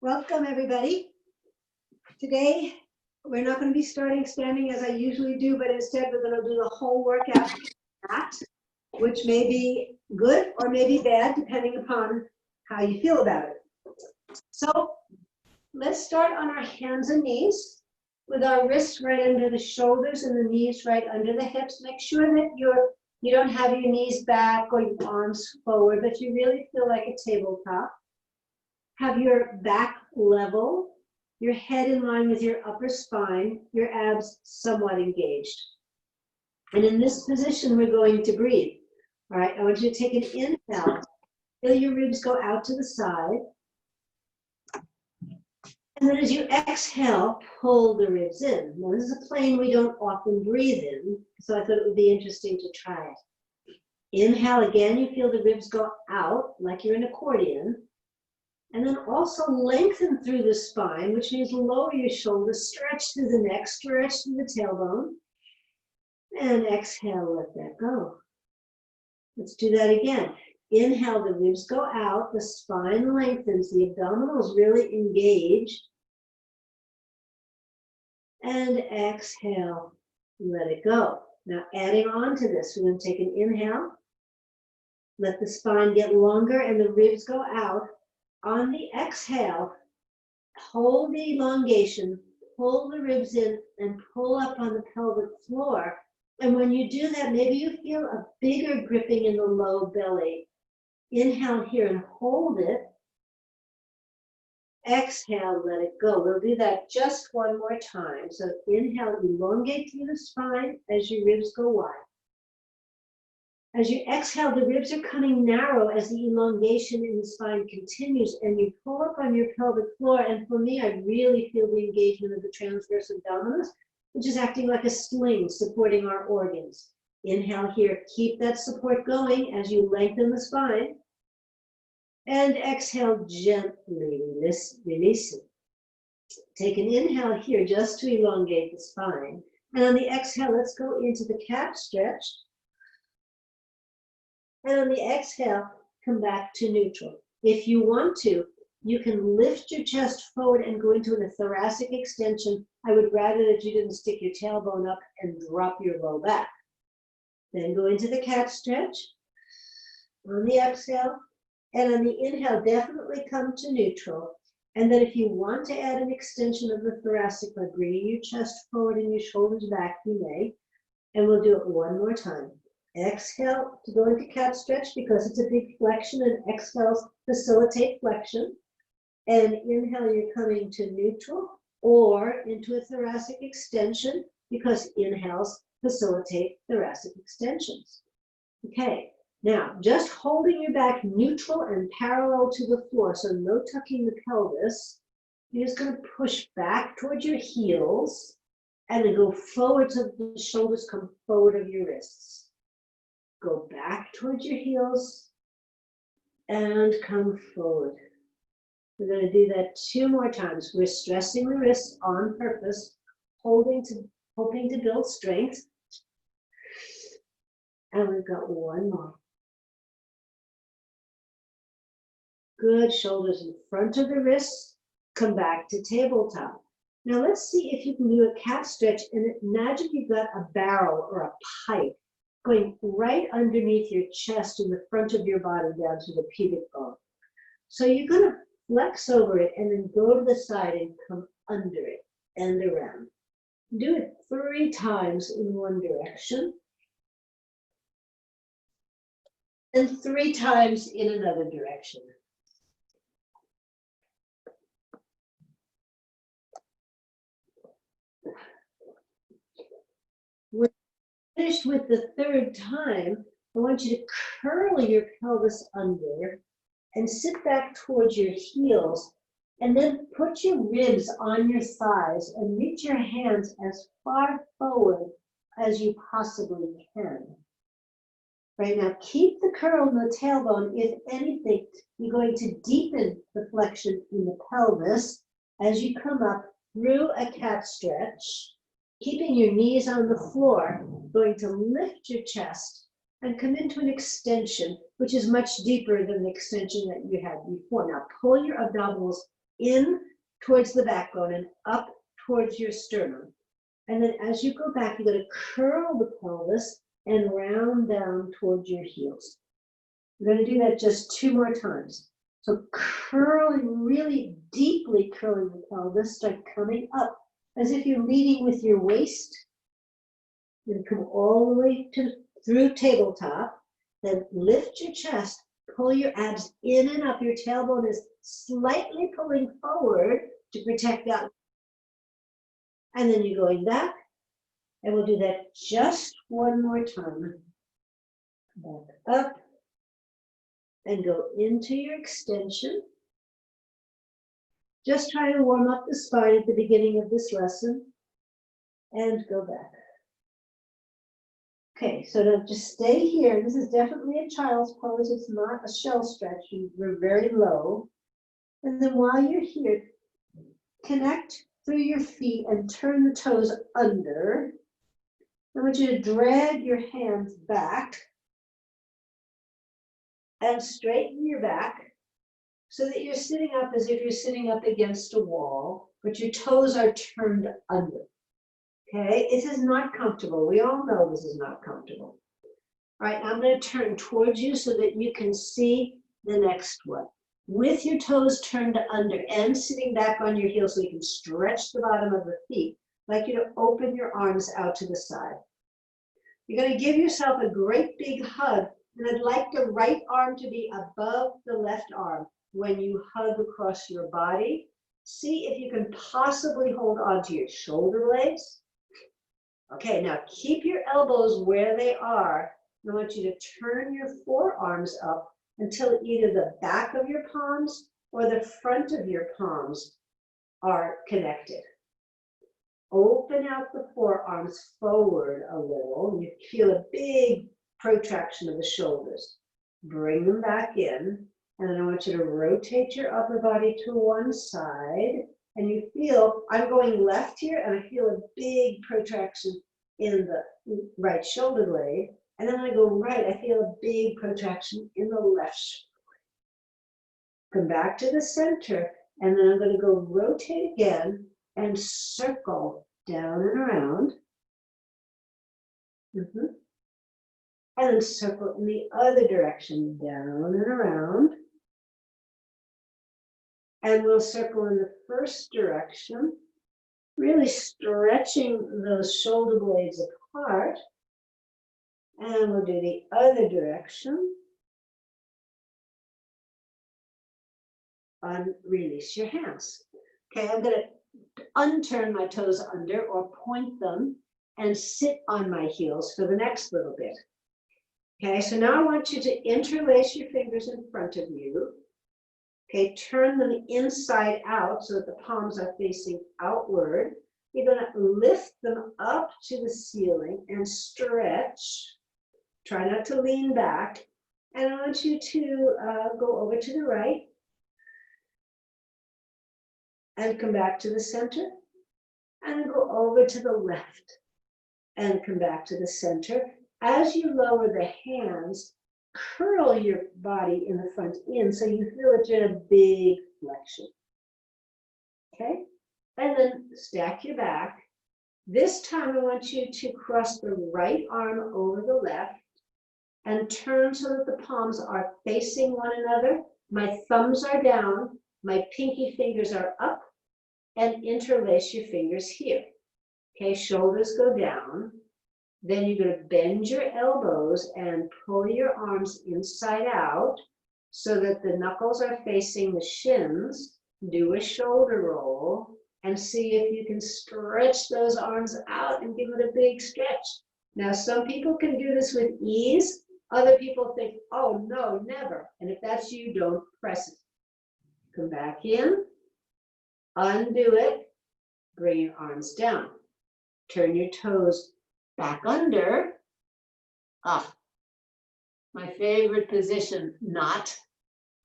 Welcome, everybody. Today, we're not going to be starting standing as I usually do, but instead we're going to do the whole workout at, which may be good or may be bad, depending upon how you feel about it. So let's start on our hands and knees with our wrists right under the shoulders and the knees right under the hips. Make sure that you don't have your knees back or your arms forward, but you really feel like a tabletop. Have your back level, your head in line with your upper spine, your abs somewhat engaged. And in this position, we're going to breathe. All right, I want you to take an inhale. Feel your ribs go out to the side. And then as you exhale, pull the ribs in. Now, this is a plane we don't often breathe in, so I thought it would be interesting to try it. Inhale again, you feel the ribs go out like you're an accordion. And then also lengthen through the spine, which means lower your shoulders, stretch through the neck, stretch through the tailbone. And exhale, let that go. Let's do that again. Inhale, the ribs go out, the spine lengthens, the abdominals really engage. And exhale, let it go. Now adding on to this, we're going to take an inhale. Let the spine get longer and the ribs go out. On the exhale, hold the elongation, pull the ribs in, and pull up on the pelvic floor. And when you do that, maybe you feel a bigger gripping in the low belly. Inhale here and hold it. Exhale, let it go. We'll do that just one more time. So inhale, elongate through the spine as your ribs go wide. As you exhale, the ribs are coming narrow as the elongation in the spine continues, and you pull up on your pelvic floor. And for me, I really feel the engagement of the transverse abdominis, which is acting like a sling supporting our organs. Inhale here, keep that support going as you lengthen the spine. And exhale, gently release it. Take an inhale here just to elongate the spine. And on the exhale, let's go into the cat stretch. And on the exhale, come back to neutral. If you want to, you can lift your chest forward and go into a thoracic extension. I would rather that you didn't stick your tailbone up and drop your low back. Then go into the cat stretch on the exhale. And on the inhale, definitely come to neutral. And then if you want to add an extension of the thoracic by bringing your chest forward and your shoulders back, you may. And we'll do it one more time. Exhale to go into cat stretch because it's a big flexion, and exhales facilitate flexion. And inhale, you're coming to neutral or into a thoracic extension because inhales facilitate thoracic extensions. Okay, now just holding your back neutral and parallel to the floor, so no tucking the pelvis. You're just going to push back towards your heels and then go forward so the shoulders come forward of your wrists. Go back towards your heels and come forward. We're going to do that 2 more times. We're stressing the wrists on purpose, hoping to build strength. And we've got 1 more. Good, shoulders in front of the wrists. Come back to tabletop. Now let's see if you can do a cat stretch and imagine you've got a barrel or a pipe going right underneath your chest in the front of your body down to the pubic bone. So you're going to flex over it and then go to the side and come under it and around. Do it 3 times in one direction and 3 times in another direction. Finished with the 3rd time, I want you to curl your pelvis under and sit back towards your heels, and then put your ribs on your thighs and reach your hands as far forward as you possibly can. Right now, keep the curl in the tailbone. If anything, you're going to deepen the flexion in the pelvis as you come up through a cat stretch. Keeping your knees on the floor, going to lift your chest and come into an extension, which is much deeper than the extension that you had before. Now pull your abdominals in towards the backbone and up towards your sternum. And then as you go back, you're going to curl the pelvis and round down towards your heels. We're going to do that just 2 more times. So curling, really deeply curling the pelvis, start coming up as if you're leading with your waist. Then come all the way through tabletop. Then lift your chest, pull your abs in and up. Your tailbone is slightly pulling forward to protect that. And then you're going back. And we'll do that just 1 more time. Back up. And go into your extension. Just try to warm up the spine at the beginning of this lesson. And go back. Okay, so now just stay here. This is definitely a child's pose. It's not a shell stretch. We're very low. And then while you're here, connect through your feet and turn the toes under. I want you to drag your hands back and straighten your back so that you're sitting up as if you're sitting up against a wall, but your toes are turned under. Okay, this is not comfortable. We all know this is not comfortable. All right, now I'm going to turn towards you so that you can see the next one. With your toes turned under and sitting back on your heels so you can stretch the bottom of the feet, I'd like you to open your arms out to the side. You're going to give yourself a great big hug, and I'd like the right arm to be above the left arm when you hug across your body. See if you can possibly hold onto your shoulder blades. Okay, now keep your elbows where they are. I want you to turn your forearms up until either the back of your palms or the front of your palms are connected. Open out the forearms forward a little. You feel a big protraction of the shoulders. Bring them back in. And then I want you to rotate your upper body to one side. And you feel, I'm going left here, and I feel a big protraction in the right shoulder blade. And then when I go right, I feel a big protraction in the left shoulder blade. Come back to the center, and then I'm going to go rotate again and circle down and around. And then circle in the other direction, down and around. And we'll circle in the first direction, really stretching those shoulder blades apart. And we'll do the other direction. Release your hands. Okay, I'm going to unturn my toes under or point them and sit on my heels for the next little bit. Okay, so now I want you to interlace your fingers in front of you. Okay, turn them inside out so that the palms are facing outward. You're going to lift them up to the ceiling and stretch. Try not to lean back. And I want you to go over to the right and come back to the center, and then go over to the left and come back to the center. As you lower the hands, curl your body in the front in so you feel that you're in a big flexion. Okay? And then stack your back. This time I want you to cross the right arm over the left and turn so that the palms are facing one another. My thumbs are down, my pinky fingers are up, and interlace your fingers here. Okay, shoulders go down. Then you're going to bend your elbows and pull your arms inside out so that the knuckles are facing the shins. Do a shoulder roll and see if you can stretch those arms out and give it a big stretch. Now, some people can do this with ease. Other people think, oh, no, never. And if that's you, don't press it. Come back in, undo it, bring your arms down. Turn your toes back under. My favorite position, not.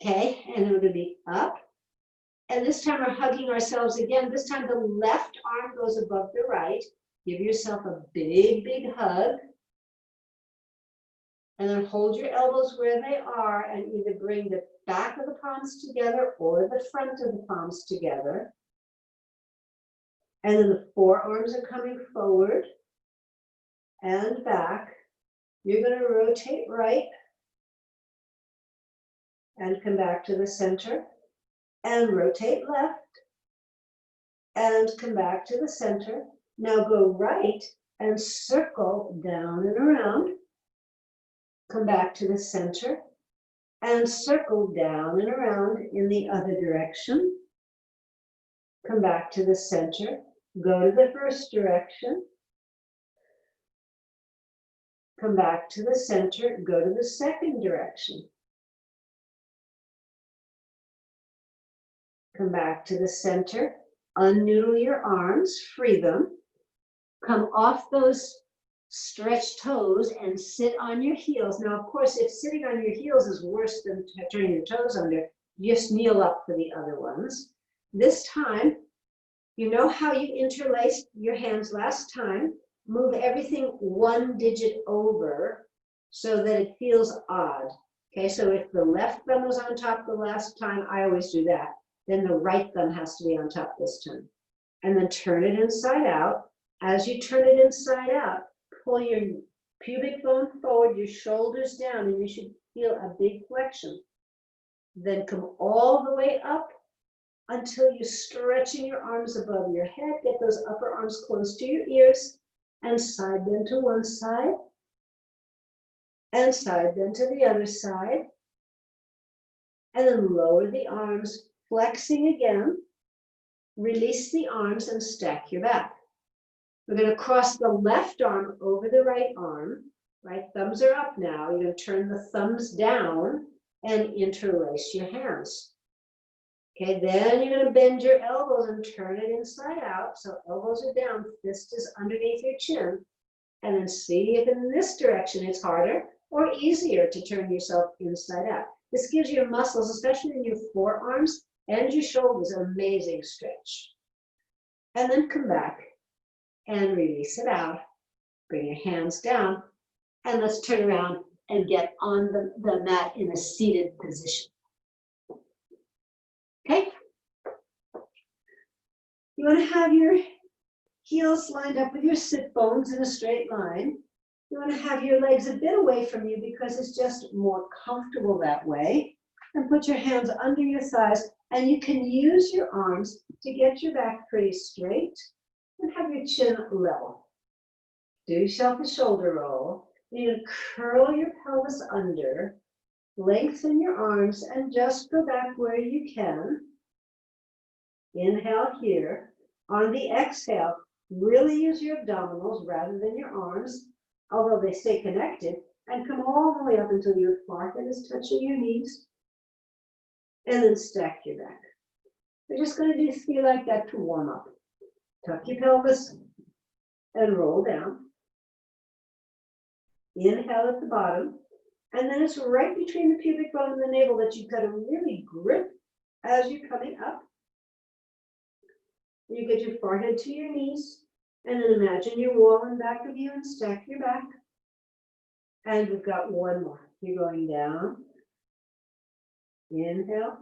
Okay, and then we're going to be up. And this time we're hugging ourselves again. This time the left arm goes above the right. Give yourself a big, big hug. And then hold your elbows where they are and either bring the back of the palms together or the front of the palms together. And then the forearms are coming forward and back. You're going to rotate right and come back to the center and rotate left and come back to the center. Now go right and circle down and around. Come back to the center and circle down and around in the other direction. Come back to the center. Go to the first direction. Come back to the center. Go to the second direction. Come back to the center. Unnoodle your arms. Free them. Come off those stretched toes and sit on your heels. Now, of course, if sitting on your heels is worse than turning your toes under, just kneel up for the other ones. This time, you know how you interlaced your hands last time. Move everything one digit over so that it feels odd. Okay, so if the left thumb was on top the last time, I always do that. Then the right thumb has to be on top this time. And then turn it inside out. As you turn it inside out, pull your pubic bone forward, your shoulders down, and you should feel a big flexion. Then come all the way up until you're stretching your arms above your head. Get those upper arms close to your ears and side them to one side and side them to the other side. And then lower the arms, flexing again. Release the arms and stack your back. We're going to cross the left arm over the right arm. Right thumbs are up now. You're going to turn the thumbs down and interlace your hands. Okay, then you're going to bend your elbows and turn it inside out. So elbows are down, fist is underneath your chin. And then see if in this direction it's harder or easier to turn yourself inside out. This gives your muscles, especially in your forearms and your shoulders, an amazing stretch. And then come back and release it out. Bring your hands down and let's turn around and get on the mat in a seated position. Okay? You want to have your heels lined up with your sit bones in a straight line. You want to have your legs a bit away from you because it's just more comfortable that way. And put your hands under your thighs, and you can use your arms to get your back pretty straight and have your chin level. Do yourself a shoulder roll. You're going to curl your pelvis under, lengthen your arms, and just go back where you can. Inhale here. On the exhale, really use your abdominals rather than your arms, although they stay connected, and come all the way up until your forehead is touching your knees, and then stack your back. We're just going to do feel like that to warm up. Tuck your pelvis and roll down. Inhale at the bottom, and then it's right between the pubic bone and the navel that you've got to really grip as you're coming up. You get your forehead to your knees, and then imagine your wall in back of you and stack your back. And we've got one more. You're going down. Inhale.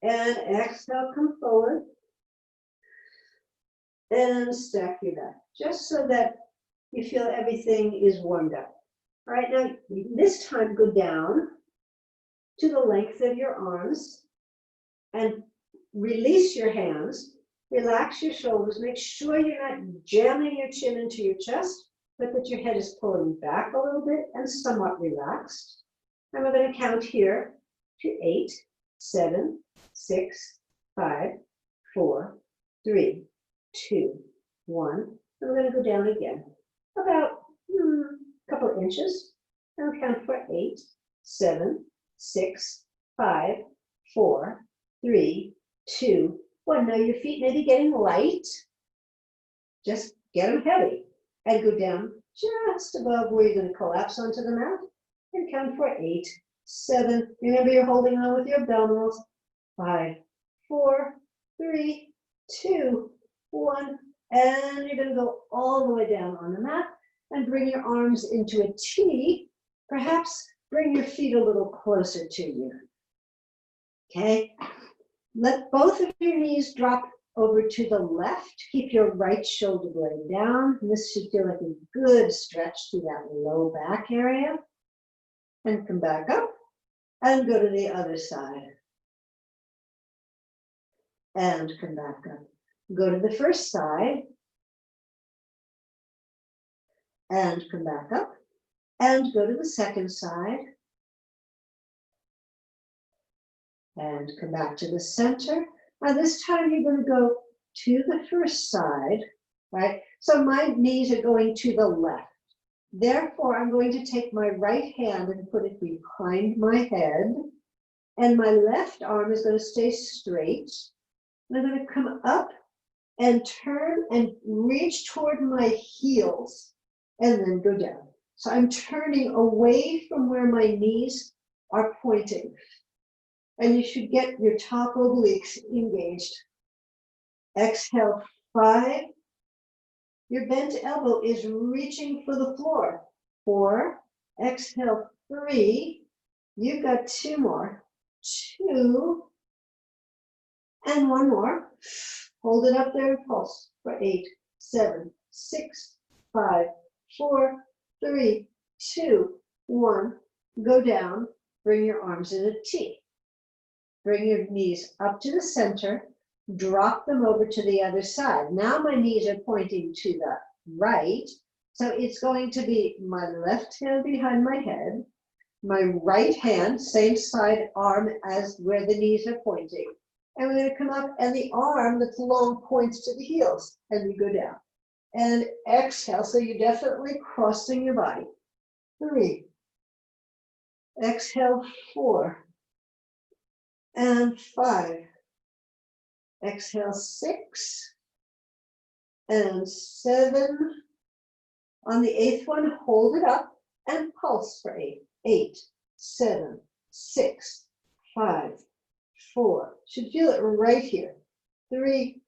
And exhale, come forward. And stack your back. Just so that you feel everything is warmed up. All right, now this time go down to the length of your arms and release your hands. Relax your shoulders. Make sure you're not jamming your chin into your chest, but that your head is pulling back a little bit and somewhat relaxed. And we're going to count here to 8, 7, 6, 5, 4, 3, 2, 1. And we're going to go down again. About a couple of inches. And we'll count for 8, 7, 6, 5, 4, 3, 2, 1. Now your feet may be getting light. Just get them heavy and go down just above where you're going to collapse onto the mat and count for 8, 7. Remember you're holding on with your abdominals. 5, 4, 3, 2, 1. And you're going to go all the way down on the mat and bring your arms into a T. Perhaps bring your feet a little closer to you. Okay, let both of your knees drop over to the left. Keep your right shoulder blade down. This should feel like a good stretch through that low back area. And come back up and go to the other side. And come back up. Go to the first side. And come back up. And go to the second side. And come back to the center. Now this time you're going to go to the first side, right? So my knees are going to the left. Therefore, I'm going to take my right hand and put it behind my head. And my left arm is going to stay straight. And I'm going to come up and turn and reach toward my heels and then go down. So I'm turning away from where my knees are pointing. And you should get your top obliques engaged. Exhale, 5. Your bent elbow is reaching for the floor. 4. Exhale, 3. You've got 2 more. 2. And 1 more. Hold it up there and pulse for 8, 7, 6, 5, 4, 3, 2, 1. Go down. Bring your arms in a T. Bring your knees up to the center. Drop them over to the other side. Now my knees are pointing to the right. So it's going to be my left hand behind my head, my right hand, same side arm as where the knees are pointing. And we're going to come up and the arm that's long points to the heels and you go down. And exhale, so you're definitely crossing your body. 3. Exhale, 4. And 5. Exhale, 6. And 7. On the 8th one, hold it up and pulse for 8. 8, 7, 6, 5, 4. Should feel it right here. 3,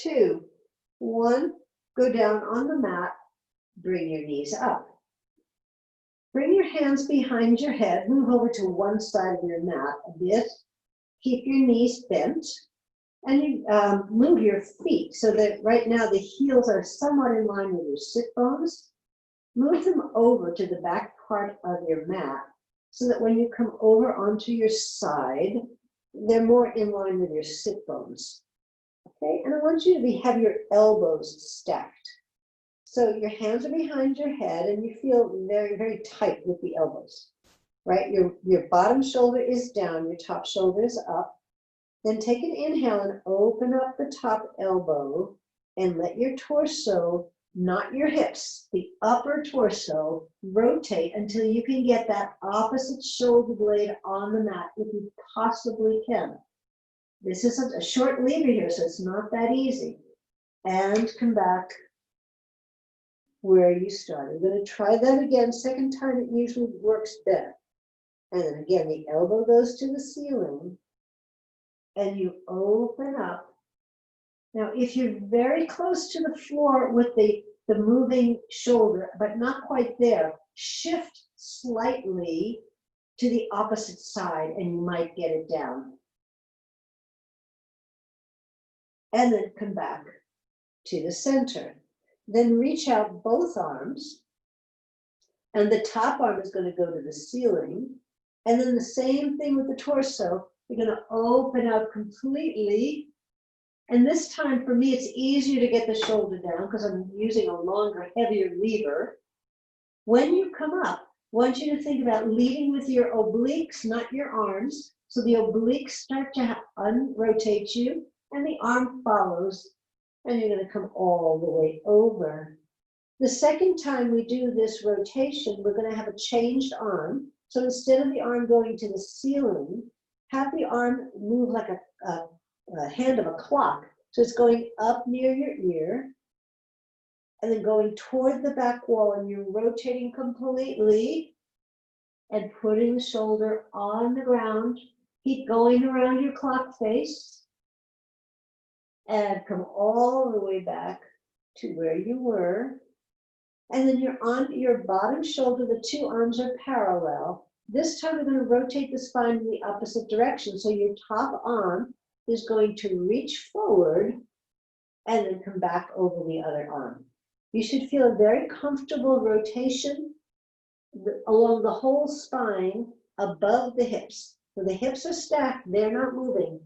2, 1. Go down on the mat. Bring your knees up. Bring your hands behind your head. Move over to one side of your mat a bit. Keep your knees bent. And you move your feet so that right now the heels are somewhat in line with your sit bones. Move them over to the back part of your mat so that when you come over onto your side, they're more in line with your sit bones. Okay, and I want you to have your elbows stacked. So your hands are behind your head and you feel very, very tight with the elbows, right? Your bottom shoulder is down, your top shoulder is up. Then take an inhale and open up the top elbow and let your torso, not your hips, the upper torso, rotate until you can get that opposite shoulder blade on the mat if you possibly can. This isn't a short lever here, so it's not that easy. And come back where you started. We're going to try that again. Second time it usually works better. And then again, the elbow goes to the ceiling. And you open up. Now, if you're very close to the floor with the moving shoulder, but not quite there, shift slightly to the opposite side and you might get it down. And then come back to the center. Then reach out both arms. And the top arm is going to go to the ceiling. And then the same thing with the torso. You're going to open up completely. And this time for me, it's easier to get the shoulder down because I'm using a longer, heavier lever. When you come up, I want you to think about leading with your obliques, not your arms. So the obliques start to unrotate you and the arm follows. And you're going to come all the way over. The second time we do this rotation, we're going to have a changed arm. So instead of the arm going to the ceiling, have the arm move like a hand of a clock. So it's going up near your ear and then going toward the back wall and you're rotating completely and putting the shoulder on the ground. Keep going around your clock face and come all the way back to where you were. And then you're on your bottom shoulder, the two arms are parallel. This time we're going to rotate the spine in the opposite direction. So your top arm is going to reach forward and then come back over the other arm. You should feel a very comfortable rotation along the whole spine above the hips. So the hips are stacked, they're not moving.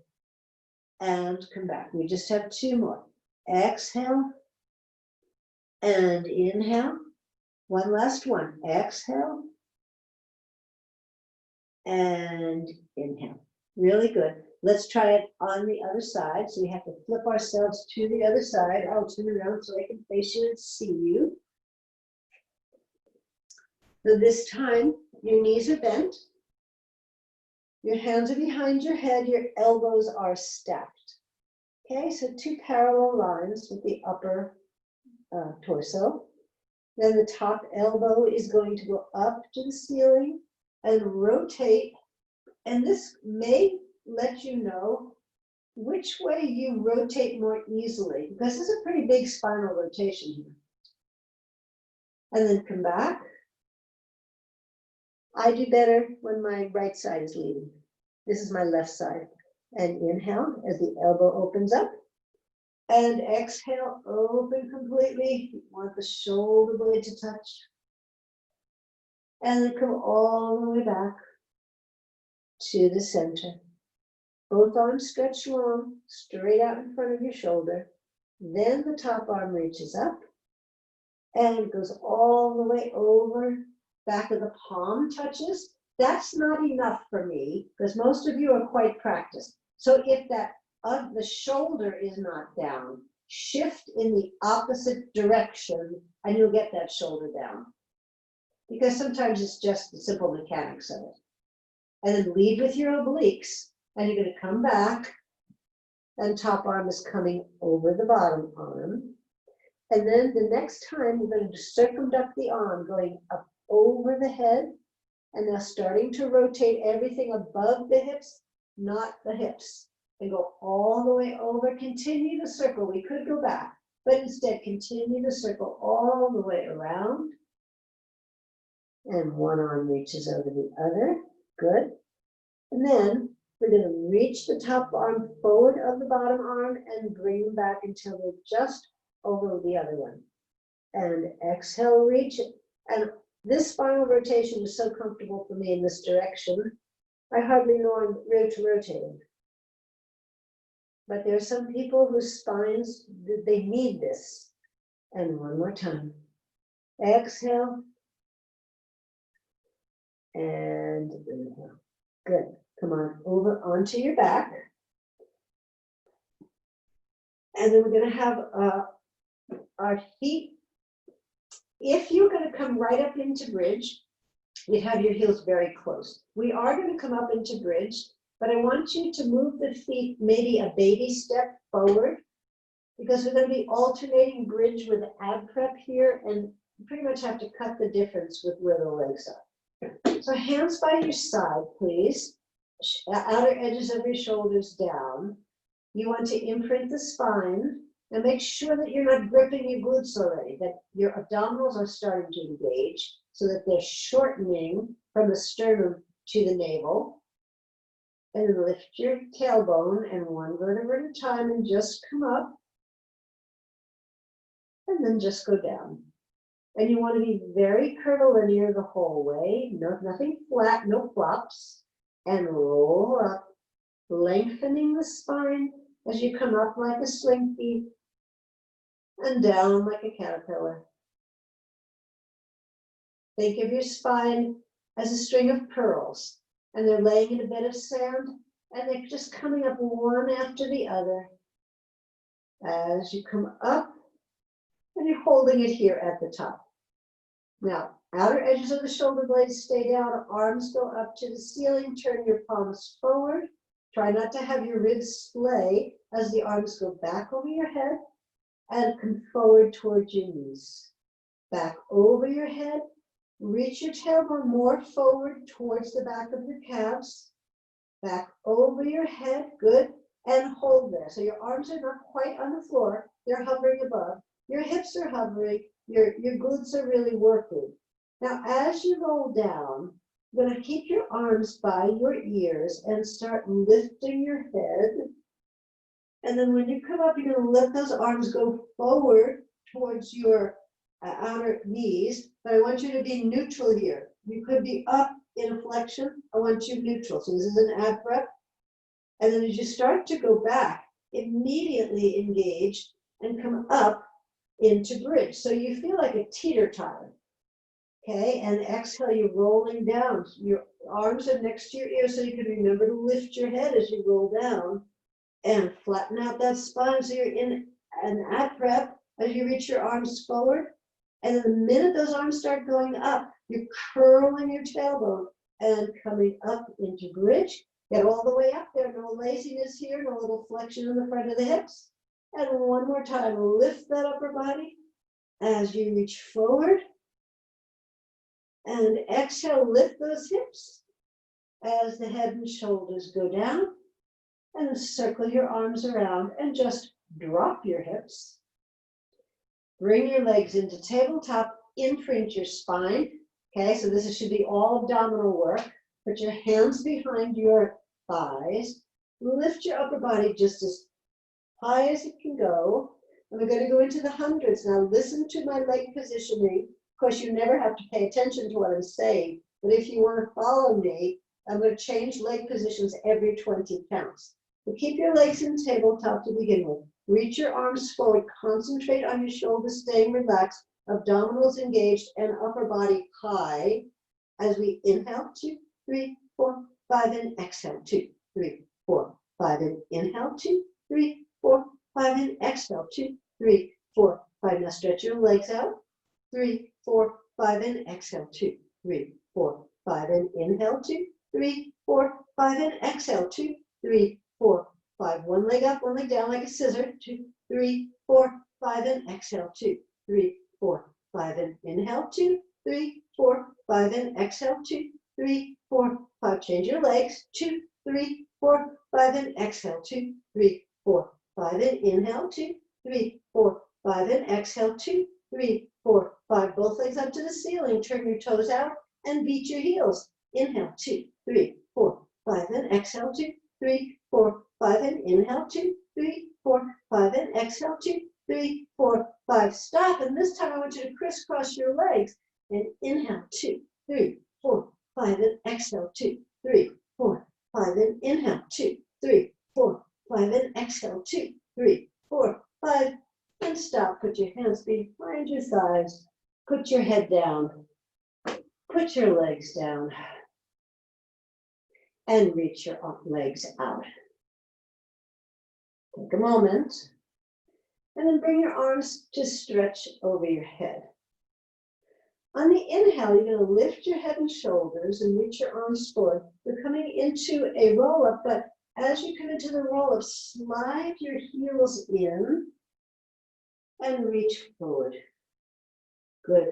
And come back. We just have two more. Exhale and inhale. One last one. Exhale and inhale. Really good. Let's try it on the other side. So we have to flip ourselves to the other side. I'll turn around so I can face you and see you. So this time, your knees are bent. Your hands are behind your head. Your elbows are stacked. Okay, so two parallel lines with the upper torso. Then the top elbow is going to go up to the ceiling and rotate. And this may let you know which way you rotate more easily, because this is a pretty big spinal rotation here. And then come back. I do better when my right side is leading. This is my left side. And inhale as the elbow opens up. And exhale, open completely. You want the shoulder blade to touch. And then come all the way back to the center. Both arms stretch long, straight out in front of your shoulder. Then the top arm reaches up and goes all the way over. Back of the palm touches. That's not enough for me because most of you are quite practiced. So if that the shoulder is not down, shift in the opposite direction and you'll get that shoulder down. Because sometimes it's just the simple mechanics of it. And then lead with your obliques. And you're going to come back and top arm is coming over the bottom arm. And then the next time we're going to circumduct the arm going up over the head. And now starting to rotate everything above the hips, not the hips. And go all the way over, continue the circle. We could go back, but instead continue the circle all the way around. And one arm reaches over the other, good. And then we're going to reach the top arm forward of the bottom arm and bring them back until they're just over the other one. And exhale, reach it. And this spinal rotation is so comfortable for me in this direction. I hardly know I'm rotating. But there are some people whose spines, they need this. And one more time. Exhale. And inhale. Good. Come on, over onto your back. And then we're going to have our feet. If you're going to come right up into bridge, you have your heels very close. We are going to come up into bridge, but I want you to move the feet maybe a baby step forward, because we're going to be alternating bridge with ab prep here, and you pretty much have to cut the difference with where the legs are. So hands by your side, please. Outer edges of your shoulders down. You want to imprint the spine and make sure that you're not gripping your glutes already, that your abdominals are starting to engage so that they're shortening from the sternum to the navel. And then lift your tailbone and one vertebra at a time and just come up. And then just go down. And you want to be very curvilinear the whole way. No, nothing flat, no flops. And roll up, lengthening the spine as you come up like a slinky and down like a caterpillar. Think of your spine as a string of pearls, and they're laying in a bed of sand, and they're just coming up one after the other. As you come up, and you're holding it here at the top. Now, outer edges of the shoulder blades stay down, arms go up to the ceiling, turn your palms forward. Try not to have your ribs splay as the arms go back over your head and come forward towards your knees. Back over your head, reach your tailbone more forward towards the back of your calves. Back over your head, good, and hold there. So your arms are not quite on the floor, they're hovering above. Your hips are hovering. Your glutes are really working. Now, as you roll down, You're going to keep your arms by your ears and start lifting your head. And then when you come up, you're going to let those arms go forward towards your outer knees. But I want you to be neutral here. You could be up in a flexion. I want you neutral. So this is an ab breath. And then as you start to go back, immediately engage and come up into bridge. So you feel like a teeter-totter. Okay, and exhale, you're rolling down. Your arms are next to your ears, so you can remember to lift your head as you roll down and flatten out that spine. So you're in an ab prep as you reach your arms forward. And then the minute those arms start going up, you're curling your tailbone and coming up into bridge. Get all the way up there. No laziness here, no little flexion in the front of the hips. And one more time, lift that upper body as you reach forward. And exhale, lift those hips as the head and shoulders go down. And circle your arms around and just drop your hips. Bring your legs into tabletop, imprint your spine. Okay, so this should be all abdominal work. Put your hands behind your thighs. Lift your upper body just as high as it can go. And we're going to go into the hundreds. Now listen to my leg positioning. Of course, you never have to pay attention to what I'm saying, but if you want to follow me, I'm going to change leg positions every 20 counts. So keep your legs in tabletop to begin with. Reach your arms forward, concentrate on your shoulders staying relaxed, abdominals engaged, and upper body high. As we inhale, 2, 3, 4, 5, and exhale, 2, 3, 4, 5, and inhale, 2, 3, 4, 5, and exhale, 2, 3, 4, 5. Now stretch your legs out. 3, 4, 5, and exhale, 2, 3, 4, 5, and inhale, 2, 3, 4, 5, and exhale, 2, 3, 4, 5. One leg up, one leg down like a scissor, 2, 3, 4, 5, and exhale, 2, 3, 4, 5, and inhale, 2, 3, 4, 5, and exhale, 2, 3, 4, 5. Change your legs, 2, 3, 4, 5, and exhale, 2, 3, 4, 5, and inhale, 2, 3, 4, 5, and exhale, 2, 3, 4, 5. Both legs up to the ceiling. Turn your toes out and beat your heels. Inhale, 2, 3, 4, 5, and exhale, 2, 3, 4, 5, and inhale, 2, 3, 4, 5, and exhale, 2, 3, 4, 5. Stop, and this time I want you to crisscross your legs and inhale, 2, 3, 4, 5, and exhale, 2, 3, 4, 5, and inhale, 2, 3, 4, 5, and exhale, 2, 3, 4, 5. And stop. Put your hands behind your thighs. Put your head down. Put your legs down. And reach your legs out. Take a moment. And then bring your arms to stretch over your head. On the inhale, you're going to lift your head and shoulders and reach your arms forward. We're coming into a roll-up, but as you come into the roll-up, slide your heels in. And reach forward. Good.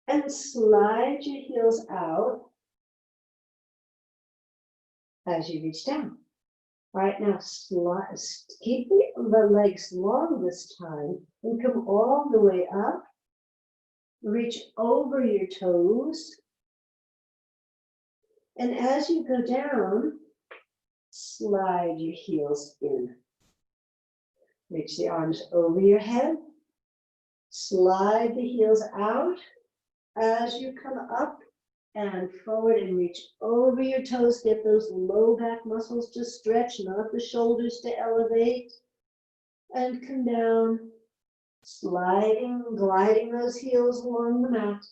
And slide your heels out as you reach down. All right, now keep the legs long this time and come all the way up. Reach over your toes. And as you go down, slide your heels in. Reach the arms over your head. Slide the heels out as you come up and forward and reach over your toes. Get those low back muscles to stretch, not the shoulders to elevate. And come down, sliding, gliding those heels along the mat.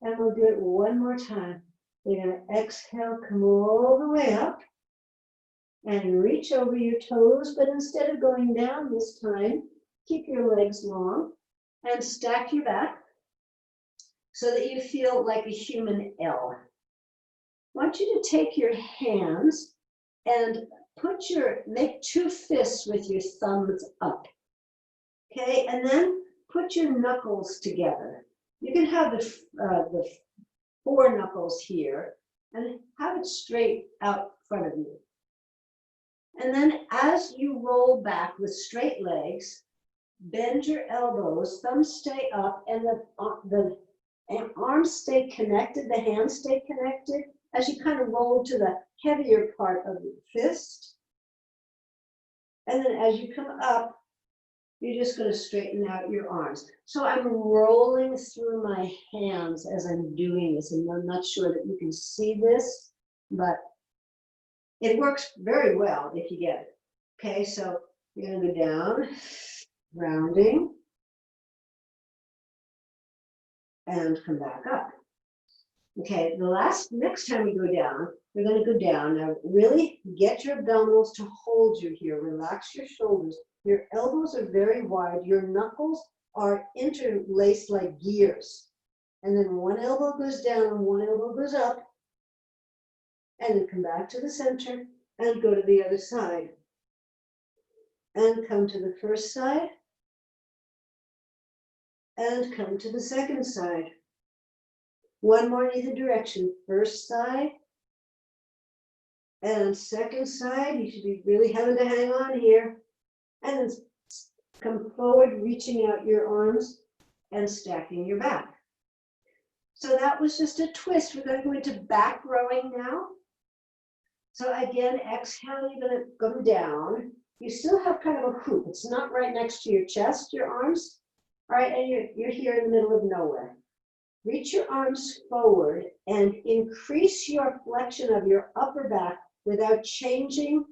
And we'll do it one more time. We're going to exhale, come all the way up. And reach over your toes, but instead of going down this time, keep your legs long and stack your back so that you feel like a human L. I want you to take your hands and make 2 fists with your thumbs up. Okay, and then put your knuckles together. You can have the 4 knuckles here and have it straight out front of you. And then as you roll back with straight legs, bend your elbows, thumbs stay up, and the And arms stay connected, the hands stay connected as you kind of roll to the heavier part of the fist. And then as you come up, you're just going to straighten out your arms. So I'm rolling through my hands as I'm doing this, and I'm not sure that you can see this, but it works very well if you get it. Okay, so you're going to go down, rounding, and come back up. Okay, next time we go down, we're going to go down. Now really get your abdominals to hold you here. Relax your shoulders. Your elbows are very wide. Your knuckles are interlaced like gears. And then one elbow goes down and one elbow goes up. And then come back to the center and go to the other side. And come to the first side. And come to the second side. One more in either direction. First side and second side. You should be really having to hang on here. And then come forward, reaching out your arms and stacking your back. So that was just a twist. We're going to go into back rowing now. So again, exhale, you're going to go down. You still have kind of a hoop. It's not right next to your chest, your arms. All right, and you're here in the middle of nowhere. Reach your arms forward and increase your flexion of your upper back without changing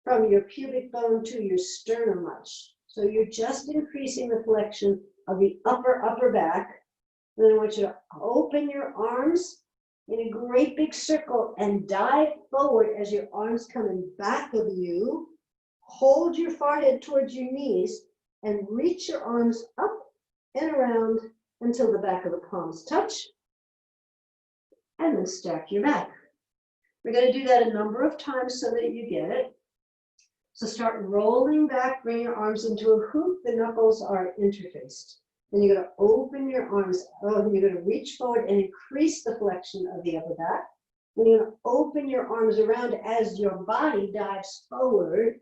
from your pubic bone to your sternum much. So you're just increasing the flexion of the upper back. And then I want you to open your arms in a great big circle and dive forward as your arms come in back of you. Hold your forehead towards your knees and reach your arms up and around until the back of the palms touch, and then stack your back. We're going to do that a number of times so that you get it. So start rolling back, bring your arms into a hoop, the knuckles are interfaced. Then you're going to open your arms, you're going to reach forward and increase the flexion of the upper back. Then you're going to open your arms around as your body dives forward.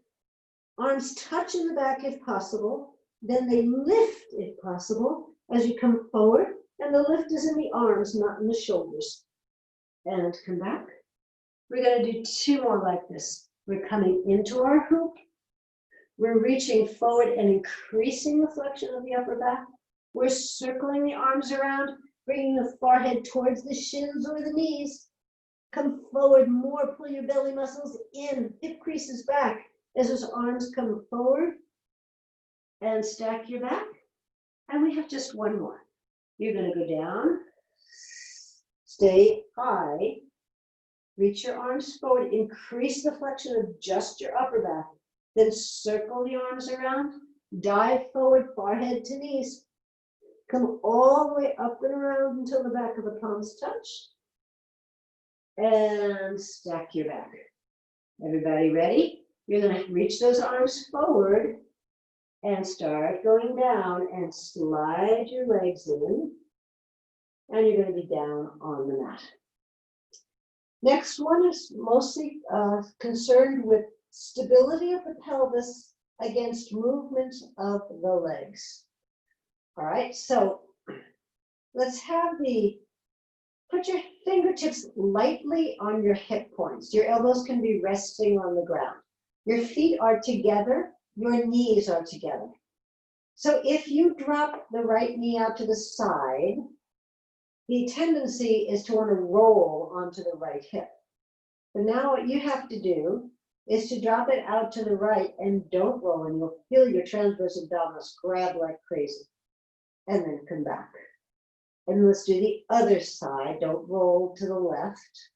Arms touch in the back if possible, then they lift if possible, as you come forward, and the lift is in the arms, not in the shoulders. And come back. We're going to do two more like this. We're coming into our hoop. We're reaching forward and increasing the flexion of the upper back. We're circling the arms around, bringing the forehead towards the shins or the knees. Come forward more, pull your belly muscles in, hip creases back as those arms come forward, and stack your back. And we have just one more. You're going to go down, stay high, reach your arms forward, increase the flexion of just your upper back, then circle the arms around, dive forward, forehead to knees, come all the way up and around until the back of the palms touch, and stack your back. Everybody ready? You're going to reach those arms forward and start going down and slide your legs in, and you're going to be down on the mat. Next one is mostly concerned with stability of the pelvis against movement of the legs. All right, so let's put your fingertips lightly on your hip points. Your elbows can be resting on the ground. Your feet are together. Your knees are together. So if you drop the right knee out to the side, the tendency is to want to roll onto the right hip. But now what you have to do is to drop it out to the right and don't roll, and you'll feel your transverse abdominis grab like crazy. And then come back. And let's do the other side. Don't roll to the left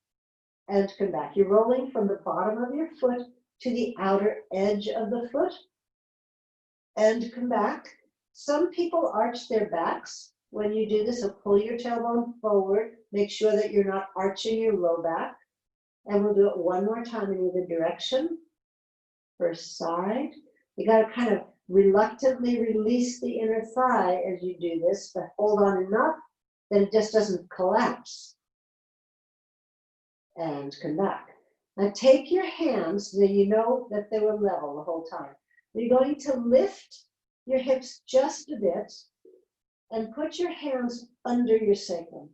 and come back. You're rolling from the bottom of your foot to the outer edge of the foot and come back. Some people arch their backs when you do this, so pull your tailbone forward. Make sure that you're not arching your low back. And we'll do it one more time in either direction. First side. You got to kind of reluctantly release the inner thigh as you do this, but hold on enough that it just doesn't collapse. And come back. Now take your hands so you know that they were level the whole time. You're going to lift your hips just a bit and put your hands under your sacrum.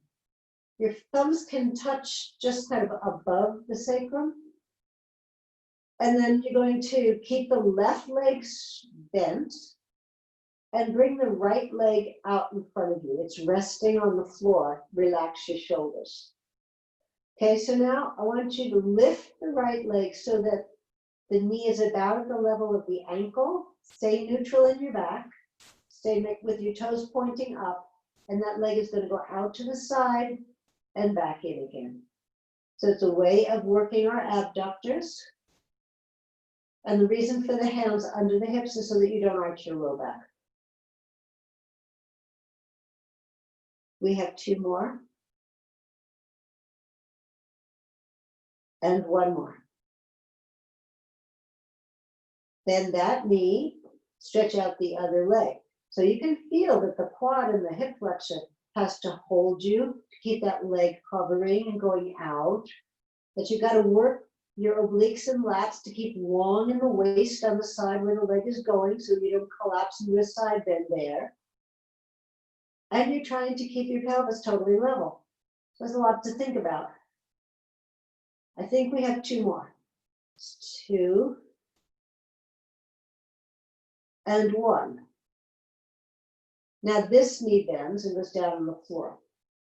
Your thumbs can touch just kind of above the sacrum. And then you're going to keep the left leg bent and bring the right leg out in front of you. It's resting on the floor. Relax your shoulders. Okay, so now I want you to lift the right leg so that the knee is about at the level of the ankle. Stay neutral in your back. Stay with your toes pointing up. And that leg is going to go out to the side and back in again. So it's a way of working our abductors. And the reason for the hands under the hips is so that you don't arch your low back. We have 2 more. And 1 more. Bend that knee, stretch out the other leg. So you can feel that the quad and the hip flexion has to hold you to keep that leg hovering and going out. But you got to work your obliques and lats to keep long in the waist on the side where the leg is going so you don't collapse into a side bend there. And you're trying to keep your pelvis totally level. So there's a lot to think about. I think we have 2 more. 2 and 1. Now this knee bends and goes down on the floor.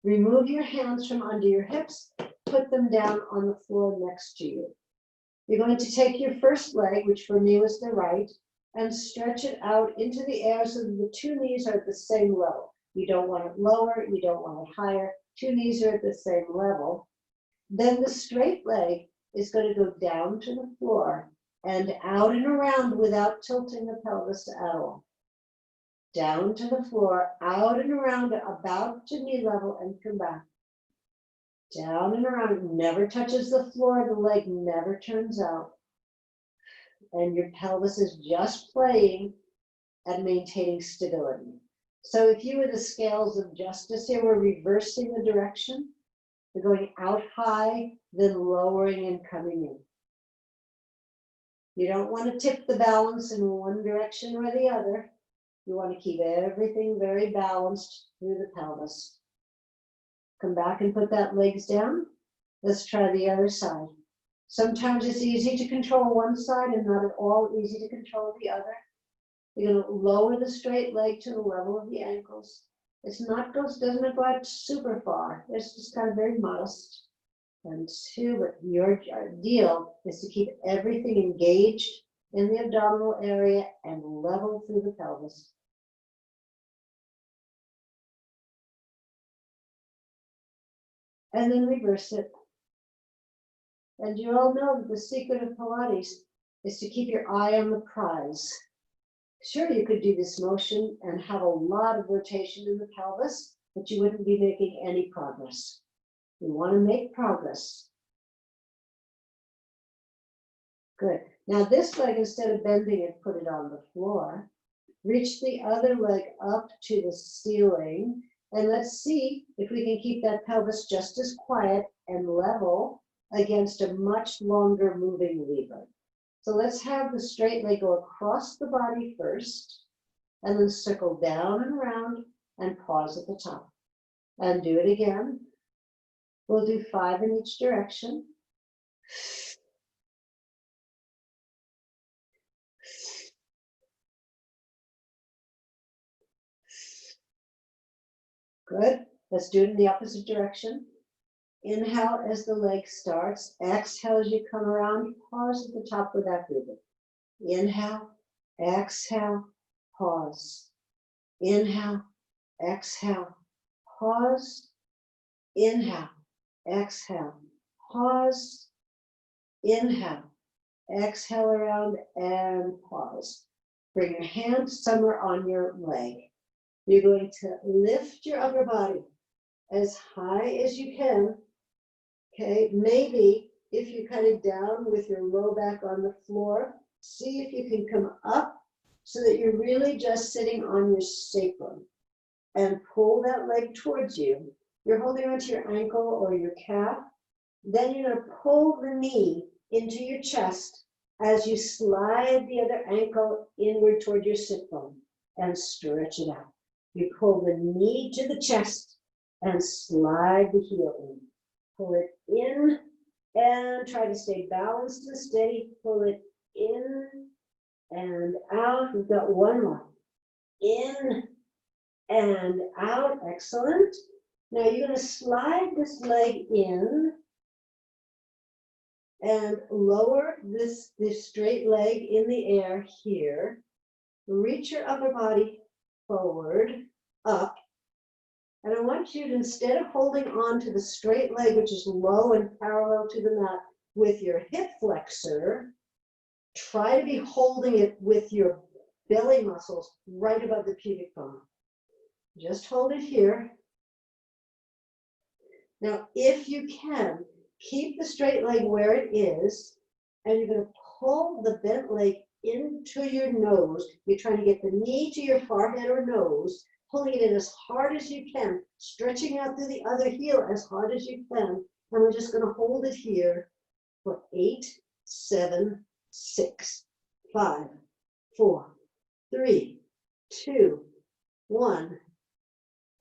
Remove your hands from under your hips, put them down on the floor next to you. You're going to take your first leg, which for me was the right, and stretch it out into the air so that the 2 knees are at the same level. You don't want it lower, you don't want it higher. 2 knees are at the same level. Then the straight leg is going to go down to the floor and out and around without tilting the pelvis at all. Down to the floor, out and around, about to knee level, and come back. Down and around, it never touches the floor, the leg never turns out. And your pelvis is just playing at maintaining stability. So if you were the scales of justice here, we're reversing the direction. We're going out high, then lowering and coming in. You don't want to tip the balance in one direction or the other. You want to keep everything very balanced through the pelvis. Come back and put that legs down. Let's try the other side. Sometimes it's easy to control one side and not at all easy to control the other. You're going to lower the straight leg to the level of the ankles. Doesn't go out super far. It's just kind of very modest. And 2, but your deal is to keep everything engaged in the abdominal area and level through the pelvis. And then reverse it. And you all know that the secret of Pilates is to keep your eye on the prize. Sure, you could do this motion and have a lot of rotation in the pelvis, but you wouldn't be making any progress. You want to make progress. Good. Now this leg, instead of bending it, put it on the floor. Reach the other leg up to the ceiling. And let's see if we can keep that pelvis just as quiet and level against a much longer moving lever. So let's have the straight leg go across the body first, and then circle down and around and pause at the top. And do it again. We'll do 5 in each direction. Good. Let's do it in the opposite direction. Inhale as the leg starts. Exhale as you come around. Pause at the top without breathing. Inhale, exhale, pause. Inhale, exhale, pause. Inhale, exhale, pause. Inhale, exhale around and pause. Bring your hand somewhere on your leg. You're going to lift your upper body as high as you can. Okay, maybe if you're kind of down with your low back on the floor, see if you can come up so that you're really just sitting on your sacrum and pull that leg towards you. You're holding onto your ankle or your calf. Then you're going to pull the knee into your chest as you slide the other ankle inward toward your sit bone and stretch it out. You pull the knee to the chest and slide the heel in. Pull it in and try to stay balanced and steady. Pull it in and out. We've got one more. In and out. Excellent. Now you're going to slide this leg in and lower this straight leg in the air here. Reach your upper body forward, up. And I want you to, instead of holding on to the straight leg, which is low and parallel to the mat, with your hip flexor, try to be holding it with your belly muscles right above the pubic bone. Just hold it here. Now, if you can, keep the straight leg where it is, and you're going to pull the bent leg into your nose. You're trying to get the knee to your forehead or nose, pulling it in as hard as you can, stretching out through the other heel as hard as you can. And we're just going to hold it here for 8, 7, 6, 5, 4, 3, 2, 1.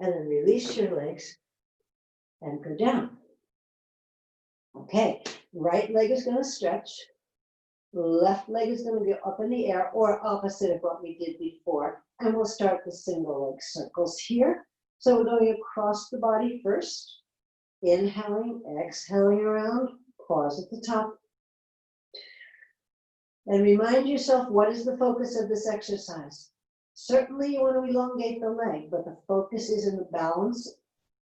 And then release your legs and go down. Okay, right leg is going to stretch. Left leg is going to go up in the air, or opposite of what we did before. And we'll start the single leg circles here. So we're going across the body first. Inhaling, exhaling around. Pause at the top. And remind yourself, what is the focus of this exercise? Certainly you want to elongate the leg, but the focus is in the balance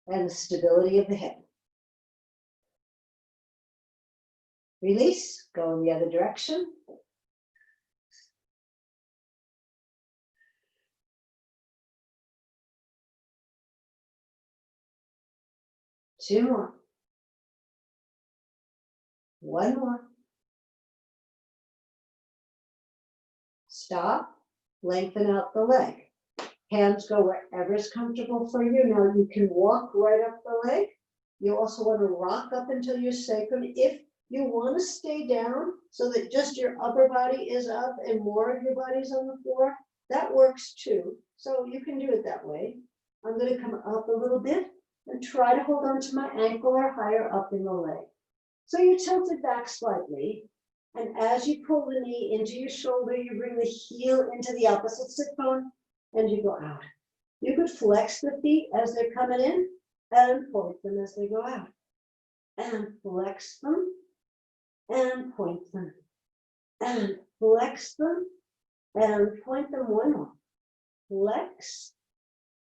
and the stability of the hip. Release, go in the other direction. Two more. One more. Stop, lengthen out the leg. Hands go wherever is comfortable for you. Now you can walk right up the leg. You also want to rock up until your sacrum. If you want to stay down so that just your upper body is up and more of your body's on the floor, that works too. So you can do it that way. I'm going to come up a little bit and try to hold on to my ankle or higher up in the leg. So you tilt it back slightly. And as you pull the knee into your shoulder, you bring the heel into the opposite sit bone and you go out. You could flex the feet as they're coming in and point them as they go out. And flex them and point them. And flex them and point them. One more. Flex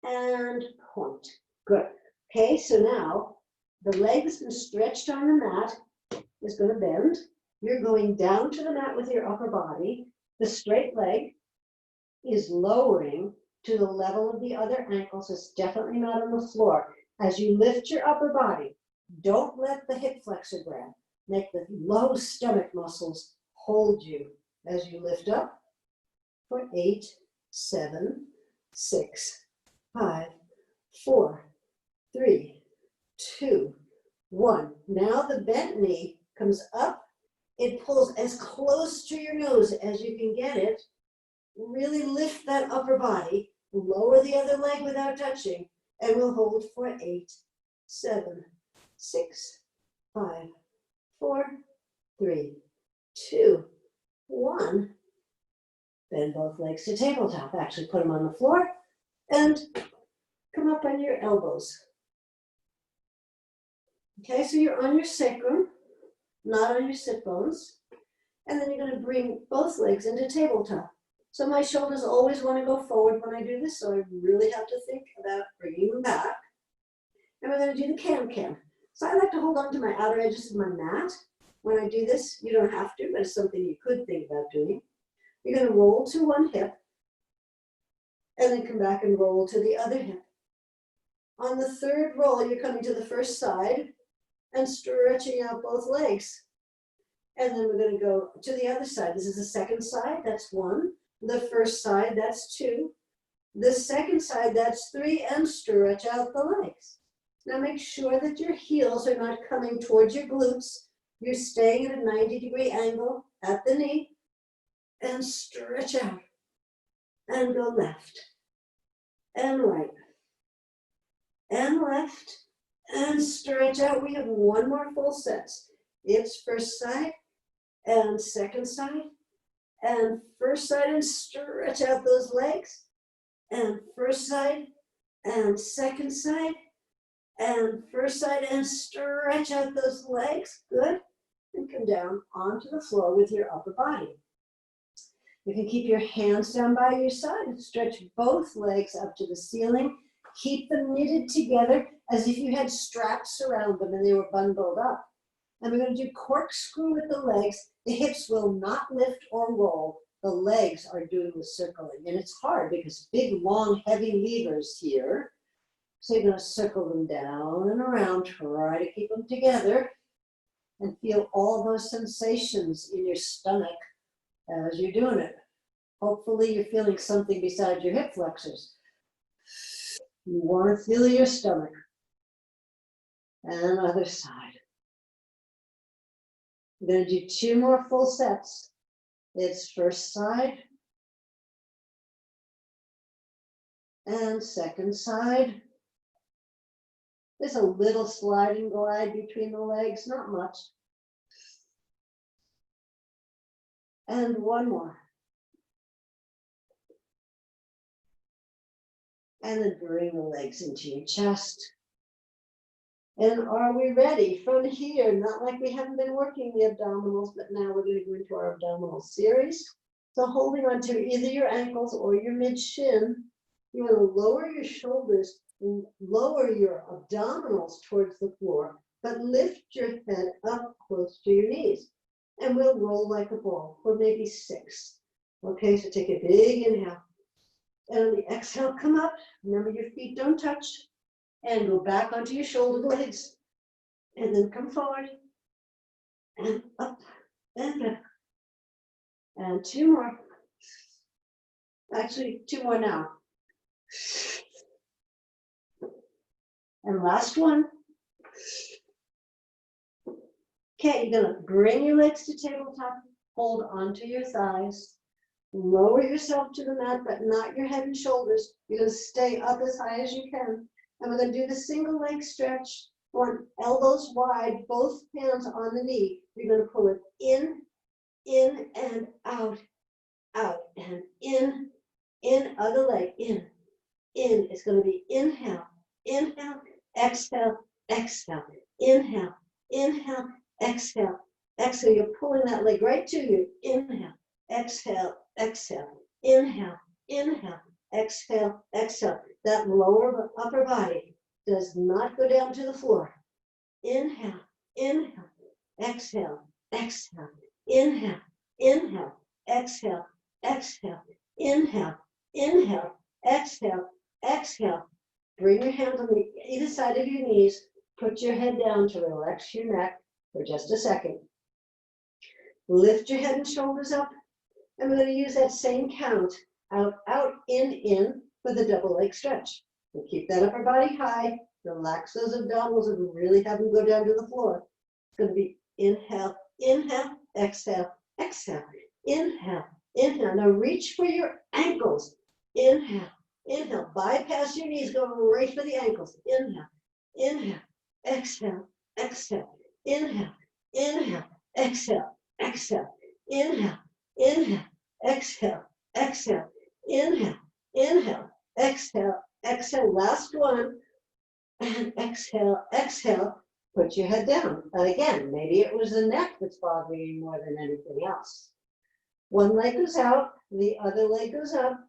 and point. Good. Okay, so now the leg that's been stretched on the mat is going to bend. You're going down to the mat with your upper body. The straight leg is lowering to the level of the other ankle, so it's definitely not on the floor. As you lift your upper body, don't let the hip flexor grab. Make the low stomach muscles hold you as you lift up for 8, 7, 6, 5, 4, 3, 2, 1. Now the bent knee comes up. It pulls as close to your nose as you can get it. Really lift that upper body. Lower the other leg without touching. And we'll hold for 8, 7, 6, 5, 4, 3, 2, 1. Bend both legs to tabletop. Actually put them on the floor. And come up on your elbows. Okay, so you're on your sacrum, not on your sit bones. And then you're going to bring both legs into tabletop. So my shoulders always want to go forward when I do this, so I really have to think about bringing them back. And we're going to do the can-can. So I like to hold on to my outer edges of my mat. When I do this, you don't have to, but it's something you could think about doing. You're going to roll to one hip, and then come back and roll to the other hip. On the third roll, you're coming to the first side and stretching out both legs. And then we're going to go to the other side. This is the second side, that's 1. The first side, that's 2. The second side, that's 3, and stretch out the legs. Now make sure that your heels are not coming towards your glutes. You're staying at a 90-degree angle at the knee, and stretch out. And go left and right, and left, and stretch out. We have one more full sets. It's first side and second side, and first side, and stretch out those legs, and first side, and second side, and first side, and stretch out those legs. Good. And come down onto the floor with your upper body. You can keep your hands down by your side and stretch both legs up to the ceiling. Keep them knitted together as if you had straps around them and they were bundled up. And we're going to do corkscrew with the legs. The hips will not lift or roll. The legs are doing the circling. And it's hard because big, long, heavy levers here. So you're going to circle them down and around. Try to keep them together. And feel all those sensations in your stomach as you're doing it. Hopefully you're feeling something besides your hip flexors. You want to feel your stomach. And other side. We're going to do 2 more full sets. It's first side and second side. There's a little slide and glide between the legs, not much. And one more. And then bring the legs into your chest. And are we ready from here? Not like we haven't been working the abdominals, but now we're going to go into our abdominal series. So holding on to either your ankles or your mid-shin, you want to lower your shoulders, lower your abdominals towards the floor, but lift your head up close to your knees. And we'll roll like a ball for maybe 6. Okay, so take a big inhale. And on the exhale, come up. Remember your feet don't touch. And go back onto your shoulder blades. And then come forward. And up and back. And 2 more. Actually, 2 more now. And last one. Okay, you're going to bring your legs to tabletop. Hold onto your thighs. Lower yourself to the mat, but not your head and shoulders. You're going to stay up as high as you can. And we're going to do the single leg stretch. One, elbows wide, both hands on the knee. You're going to pull it in and out, and in, other leg, in. It's going to be inhale, exhale, exhale, inhale, exhale, exhale. You're pulling that leg right to you. Inhale, exhale, inhale, exhale, exhale. That lower upper body does not go down to the floor. Inhale, exhale, inhale, exhale, inhale, exhale. Bring your hands on either side of your knees. Put your head down to relax your neck for just a second. Lift your head and shoulders up. And we're going to use that same count. Out, in, with a double leg stretch. And keep that upper body high. Relax those abdominals and really have them go down to the floor. It's going to be inhale, exhale, inhale. Now reach for your ankles. Inhale, bypass your knees, go right for the ankles. Inhale, exhale, inhale, exhale, inhale, exhale, inhale, exhale, last one, and exhale, put your head down. And again, maybe it was the neck that's bothering you more than anything else. One leg goes out, the other leg goes up.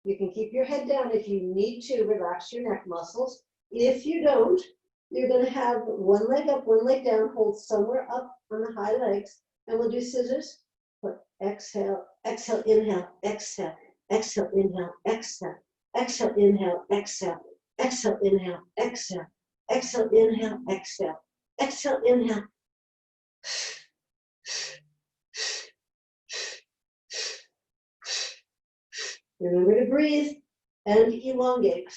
You can keep your head down if you need to relax your neck muscles. If you don't, you're going to have one leg up, one leg down, hold somewhere up on the high legs, and we'll do scissors. Put exhale, inhale, exhale, inhale, exhale, inhale, exhale, inhale, exhale, inhale, exhale, inhale. Remember to breathe and elongate.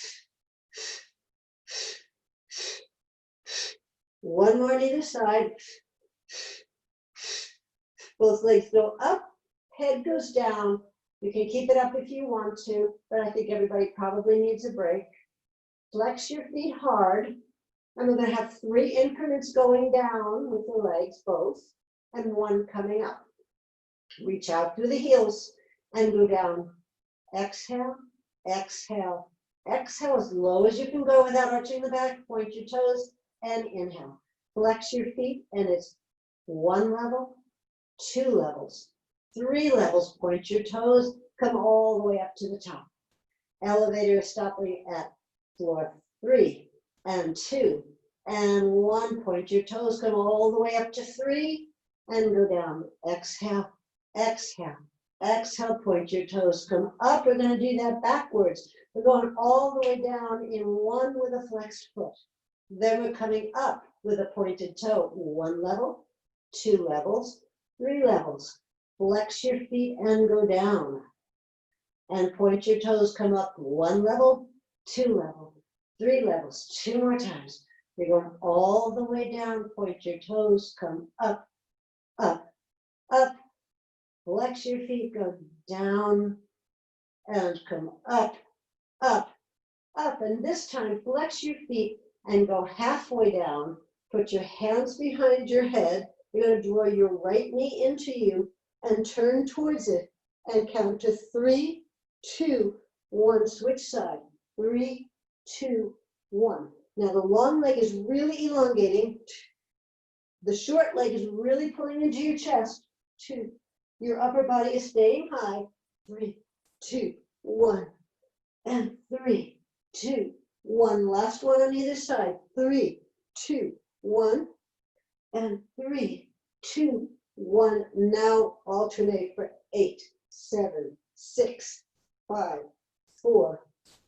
One more on either side. Both legs go up, head goes down, You can keep it up if you want to, but I think everybody probably needs a break. Flex your feet hard. And we're going to have 3 increments going down with the legs both, and 1 coming up. Reach out through the heels and go down. Exhale, exhale, exhale as low as you can go without arching the back. Point your toes and inhale. Flex your feet, and it's 1 level, 2 levels, 3 levels. Point your toes, come all the way up to the top. Elevator stopping at floor 3 and 2 and 1. Point your toes, come all the way up to 3 and go down. Exhale, exhale, exhale. Point your toes, come up. We're going to do that backwards. We're going all the way down in 1 with a flexed foot. Then we're coming up with a pointed toe. 1 level, 2 levels, 3 levels. Flex your feet and go down. And point your toes, come up 1 level, 2 level, 3 levels. 2 more times. You're going all the way down. Point your toes, come up, up, up. Flex your feet, go down and come up, up, up. And this time, flex your feet and go halfway down. Put your hands behind your head. You're going to draw your right knee into you and turn towards it and count to 3, 2, 1. Switch side. 3, 2, 1. Now the long leg is really elongating. The short leg is really pulling into your chest. 2. Your upper body is staying high. 3, 2, 1. And 3, 2, 1. Last one on either side. 3, 2, 1. And 3, 2, 1. Now alternate for 8, 7, 6, 5, 4,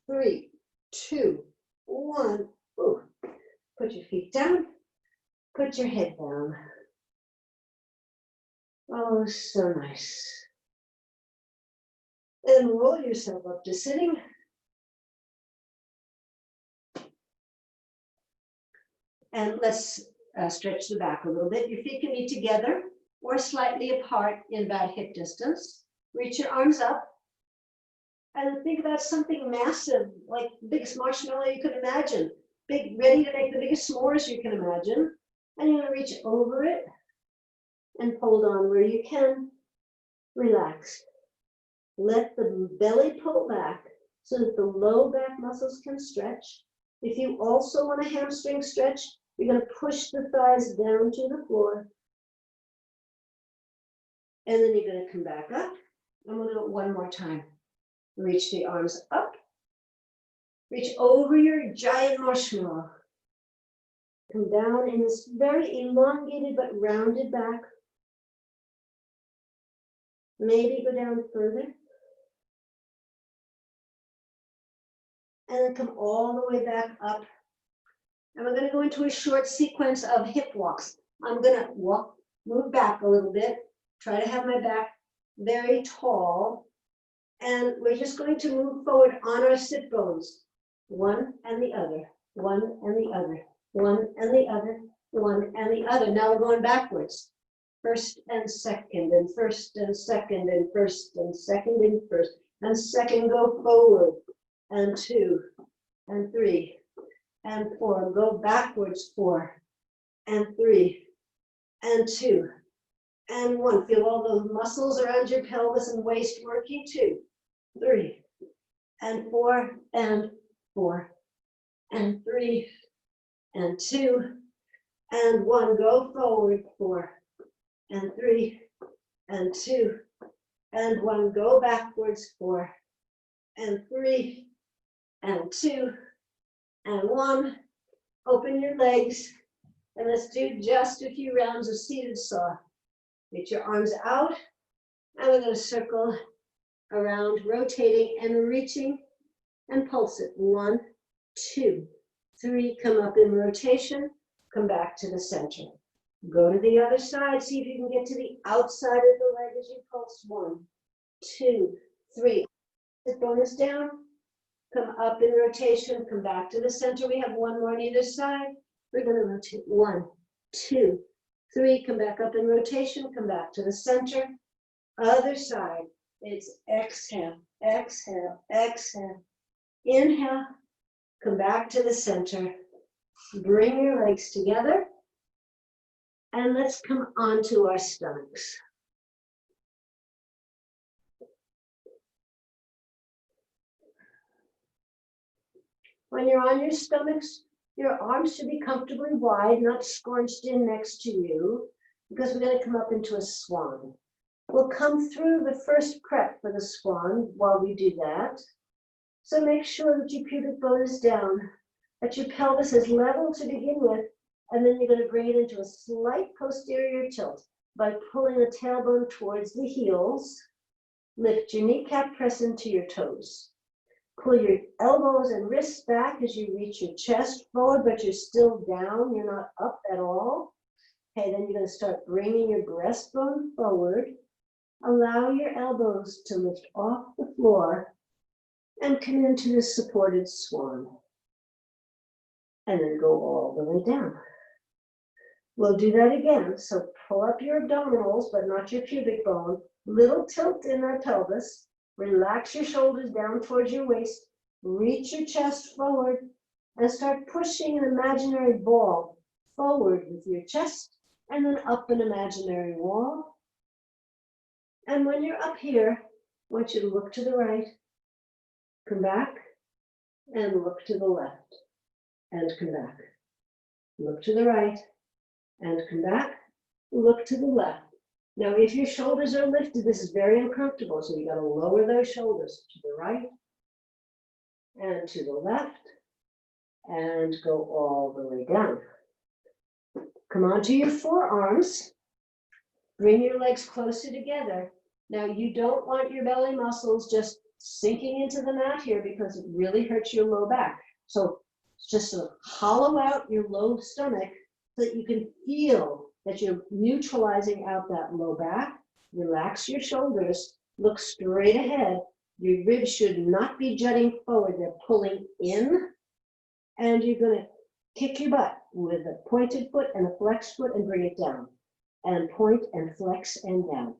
3, 2, 1. Ooh. Put your feet down. Put your head down. Oh, so nice. And roll yourself up to sitting. And let's stretch the back a little bit. Your feet can be together or slightly apart in about hip distance. Reach your arms up and think about something massive, like the biggest marshmallow you can imagine. Big, ready to make the biggest s'mores you can imagine. And you're going to reach over it and hold on where you can. Relax. Let the belly pull back so that the low back muscles can stretch. If you also want a hamstring stretch, you're going to push the thighs down to the floor. And then you're going to come back up. And we'll do it one more time. Reach the arms up. Reach over your giant marshmallow. Come down in this very elongated but rounded back. Maybe go down further. And then come all the way back up. And we're going to go into a short sequence of hip walks. I'm going to walk, move back a little bit, try to have my back very tall. And we're just going to move forward on our sit bones. One and the other, one and the other, one and the other, one and the other. Now we're going backwards. First and second, and first and second, and first and second, and first and second. Go forward, and 2, and 3, and 4. Go backwards, 4, and 3, and 2, and 1. Feel all those muscles around your pelvis and waist working. 2, 3, and 4, and 4, and 3, and 2, and 1. Go forward, 4, and 3, and 2, and 1. Go backwards, 4, and 3, and 2, and 1. Open your legs, and let's do just a few rounds of seated saw. Get your arms out, and we're going to circle around, rotating and reaching, and pulse it. 1, 2, 3. Come up in rotation, come back to the center. Go to the other side, see if you can get to the outside of the leg as you pulse. 1, 2, 3. Sit bonus down, come up in rotation, come back to the center. We have one more on either side. We're going to rotate. 1, 2, 3. Come back up in rotation, come back to the center. Other side. It's exhale, exhale, exhale. Inhale, come back to the center. Bring your legs together. And let's come onto our stomachs. When you're on your stomachs, your arms should be comfortably wide, not scrunched in next to you, because we're going to come up into a swan. We'll come through the first prep for the swan while we do that. So make sure that your pubic bone is down, that your pelvis is level to begin with, and then you're going to bring it into a slight posterior tilt by pulling the tailbone towards the heels. Lift your kneecap, press into your toes. Pull your elbows and wrists back as you reach your chest forward, but you're still down. You're not up at all. Okay, then you're going to start bringing your breastbone forward. Allow your elbows to lift off the floor and come into the supported swan. And then go all the way down. We'll do that again. So pull up your abdominals, but not your pubic bone. Little tilt in our pelvis. Relax your shoulders down towards your waist. Reach your chest forward and start pushing an imaginary ball forward with your chest and then up an imaginary wall. And when you're up here, I want you to look to the right, come back, and look to the left, and come back. Look to the right, and come back, look to the left. Now, if your shoulders are lifted, this is very uncomfortable, so you got to lower those shoulders to the right and to the left and go all the way down. Come onto your forearms. Bring your legs closer together. Now, you don't want your belly muscles just sinking into the mat here because it really hurts your low back. So just sort of hollow out your low stomach so that you can feel that you're neutralizing out that low back. Relax your shoulders, look straight ahead. Your ribs should not be jutting forward, they're pulling in. And you're gonna kick your butt with a pointed foot and a flexed foot and bring it down. And point and flex and down.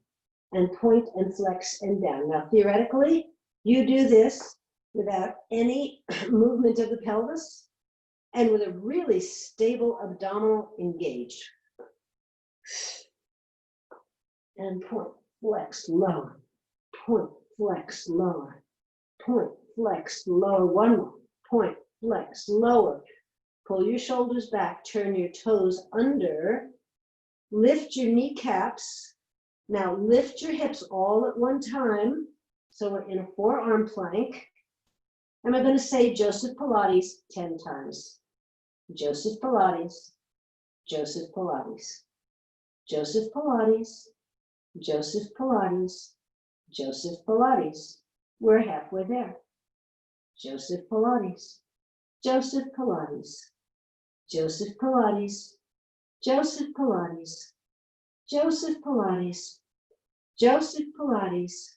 And point and flex and down. Now, theoretically, you do this without any movement of the pelvis and with a really stable abdominal engaged. And point, flex, lower, point, flex, lower, point, flex, lower, one more, point, flex, lower. Pull your shoulders back, turn your toes under, lift your kneecaps. Now lift your hips all at one time. So we're in a forearm plank. And I'm going to say Joseph Pilates 10 times. Joseph Pilates, Joseph Pilates, Joseph Pilates, Joseph Pilates, Joseph Pilates. We're halfway there. Joseph Pilates, Joseph Pilates, Joseph Pilates, Joseph Pilates, Joseph Pilates, Joseph Pilates.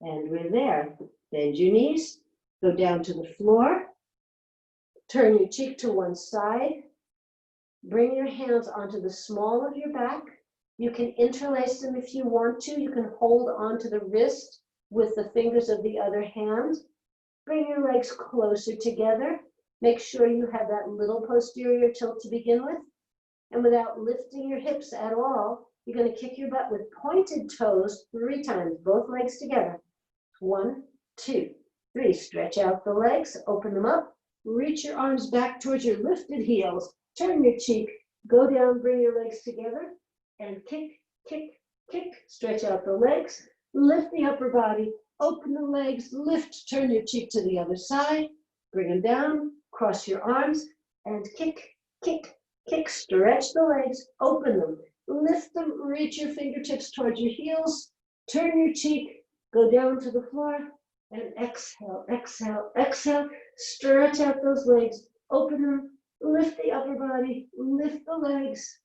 And we're there. Bend your knees, go down to the floor, turn your cheek to one side, bring your hands onto the small of your back. You can interlace them if you want to. You can hold onto the wrist with the fingers of the other hand. Bring your legs closer together. Make sure you have that little posterior tilt to begin with. And without lifting your hips at all, you're going to kick your butt with pointed toes 3 times, both legs together. 1, 2, 3. Stretch out the legs, open them up. Reach your arms back towards your lifted heels. Turn your cheek, go down, bring your legs together, and kick, kick, kick. Stretch out the legs, lift the upper body, open the legs, lift, turn your cheek to the other side, bring them down, cross your arms, and kick, kick, kick. Stretch the legs, open them, lift them, reach your fingertips towards your heels, turn your cheek, go down to the floor, and exhale, exhale, exhale. Stretch out those legs, open them, lift the upper body, lift the legs,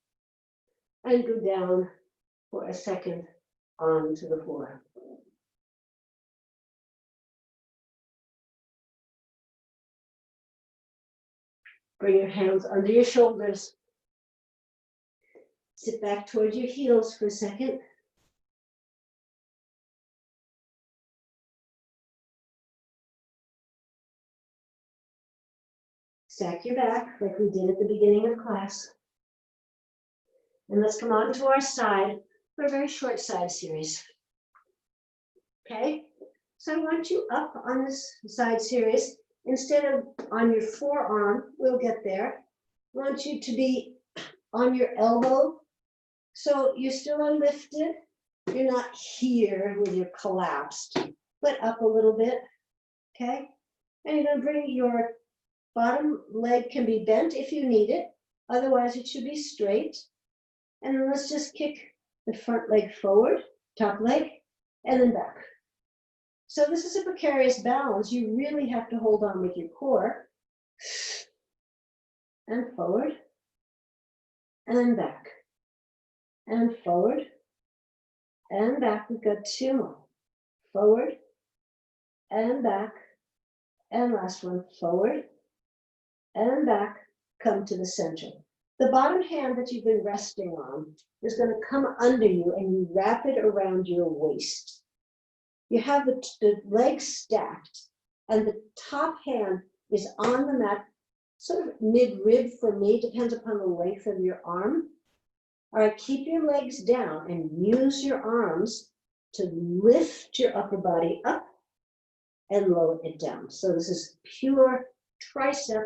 and go down for a second onto the floor. Bring your hands under your shoulders. Sit back towards your heels for a second. Stack your back like we did at the beginning of class. And let's come on to our side for a very short side series. Okay, so I want you up on this side series. Instead of on your forearm, we'll get there. I want you to be on your elbow. So you still are lifted. You're not here where you're collapsed, but up a little bit. Okay, and you're going to bring your bottom leg can be bent if you need it. Otherwise, it should be straight. And then let's just kick the front leg forward, top leg, and then back. So this is a precarious balance. You really have to hold on with your core. And forward, and back, and forward, and back. We've got two more. Forward, and back, and last one. Forward, and back. Come to the center. The bottom hand that you've been resting on is going to come under you, and you wrap it around your waist. You have the legs stacked, and the top hand is on the mat, sort of mid-rib for me, depends upon the length of your arm. All right, keep your legs down and use your arms to lift your upper body up and lower it down. So this is pure tricep,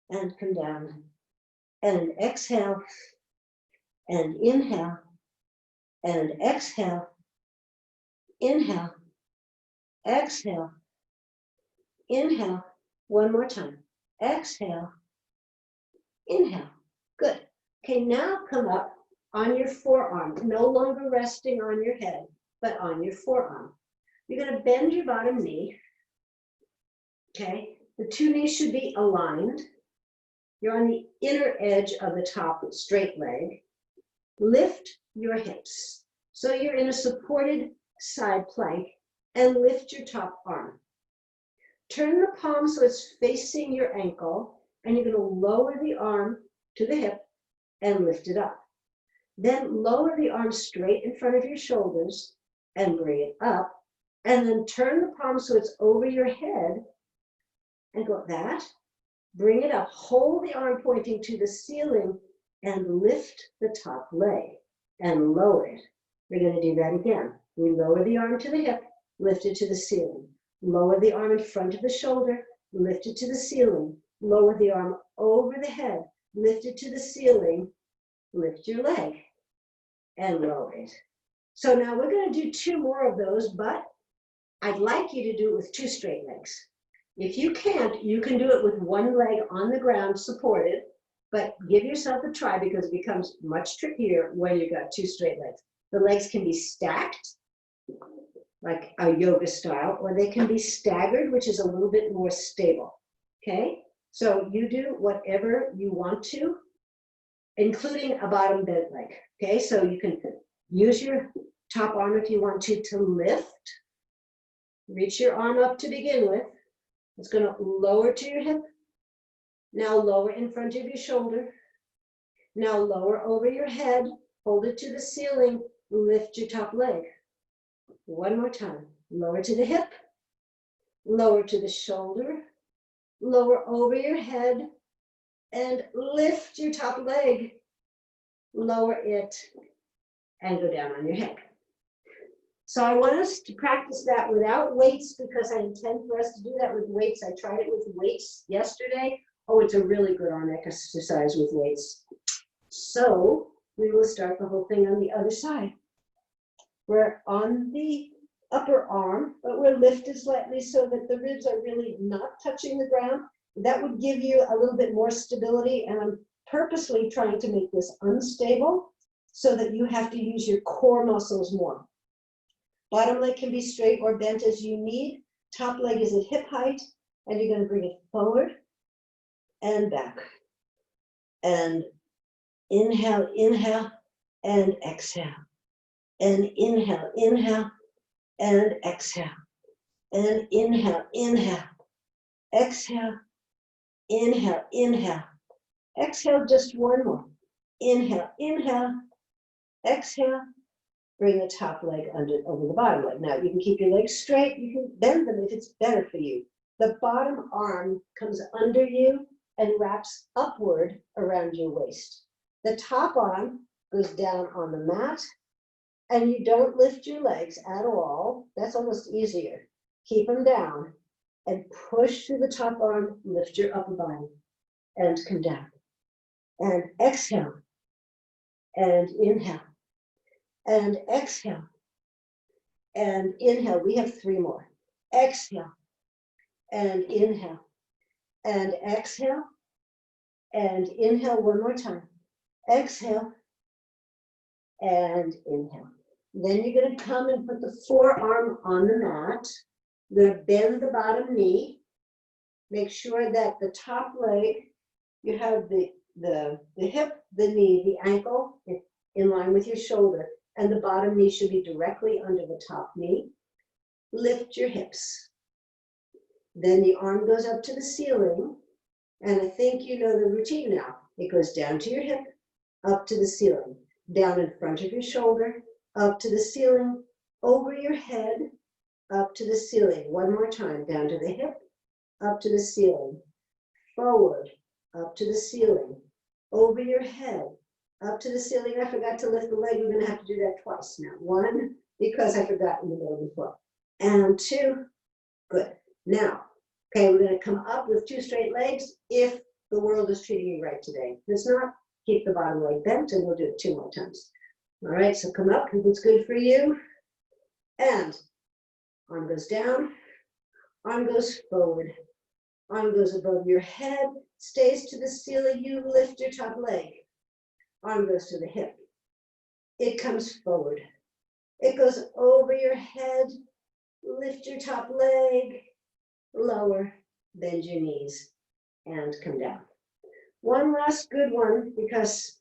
and come down. And exhale, and inhale, and exhale, inhale, exhale, inhale. One more time. Exhale, inhale. Good. Okay, now come up on your forearm, no longer resting on your head, but on your forearm. You're going to bend your bottom knee. Okay, the two knees should be aligned. You're on the inner edge of the top straight leg. Lift your hips. So you're in a supported side plank, and lift your top arm. Turn the palm so it's facing your ankle, and you're going to lower the arm to the hip and lift it up. Then lower the arm straight in front of your shoulders and bring it up, and then turn the palm so it's over your head and go like that. Bring it up, hold the arm pointing to the ceiling, and lift the top leg and lower it. We're going to do that again. We lower the arm to the hip, lift it to the ceiling. Lower the arm in front of the shoulder, lift it to the ceiling. Lower the arm over the head, lift it to the ceiling, lift your leg, and lower it. So now we're going to do two more of those, but I'd like you to do it with two straight legs. If you can't, you can do it with one leg on the ground supported, but give yourself a try because it becomes much trickier when you've got two straight legs. The legs can be stacked, like a yoga style, or they can be staggered, which is a little bit more stable, okay? So you do whatever you want to, including a bottom bent leg, okay? So you can use your top arm if you want to lift. Reach your arm up to begin with. It's going to lower to your hip. Now lower in front of your shoulder. Now lower over your head. Hold it to the ceiling. Lift your top leg. One more time. Lower to the hip. Lower to the shoulder. Lower over your head. And lift your top leg. Lower it. And go down on your head. So I want us to practice that without weights because I intend for us to do that with weights. I tried it with weights yesterday. Oh, it's a really good arm exercise with weights. So we will start the whole thing on the other side. We're on the upper arm, but we're lifted slightly so that the ribs are really not touching the ground. That would give you a little bit more stability, and I'm purposely trying to make this unstable so that you have to use your core muscles more. Bottom leg can be straight or bent as you need. Top leg is at hip height, and you're going to bring it forward and back. And inhale, inhale, and exhale. And inhale, inhale, and exhale. And inhale, inhale, exhale, inhale, inhale. Exhale just one more. Inhale, inhale, exhale. Bring the top leg over the bottom leg. Now you can keep your legs straight. You can bend them if it's better for you. The bottom arm comes under you and wraps upward around your waist. The top arm goes down on the mat, and you don't lift your legs at all. That's almost easier. Keep them down and push through the top arm, lift your upper body, and come down. And exhale, and inhale, and exhale, and inhale. We have 3 more. Exhale, and inhale, and exhale, and inhale one more time. Exhale, and inhale. Then you're going to come and put the forearm on the mat. You're going to bend the bottom knee. Make sure that the top leg, you have the hip, the knee, the ankle in line with your shoulder, and the bottom knee should be directly under the top knee. Lift your hips. Then the arm goes up to the ceiling, and I think you know the routine now. It goes down to your hip, up to the ceiling, down in front of your shoulder, up to the ceiling, over your head, up to the ceiling. One more time, down to the hip, up to the ceiling, forward, up to the ceiling, over your head, up to the ceiling. I forgot to lift the leg. We're going to have to do that twice now. 1, because I forgot in the middle before. And 2, good. Now, okay, we're going to come up with 2 straight legs if the world is treating you right today. If it's not, keep the bottom leg bent, and we'll do it 2 more times. All right, so come up if it's good for you. And arm goes down, arm goes forward, arm goes above your head, stays to the ceiling, you lift your top leg. Arm goes to the hip. It comes forward. It goes over your head, lift your top leg, lower, bend your knees, and come down. One last good one, because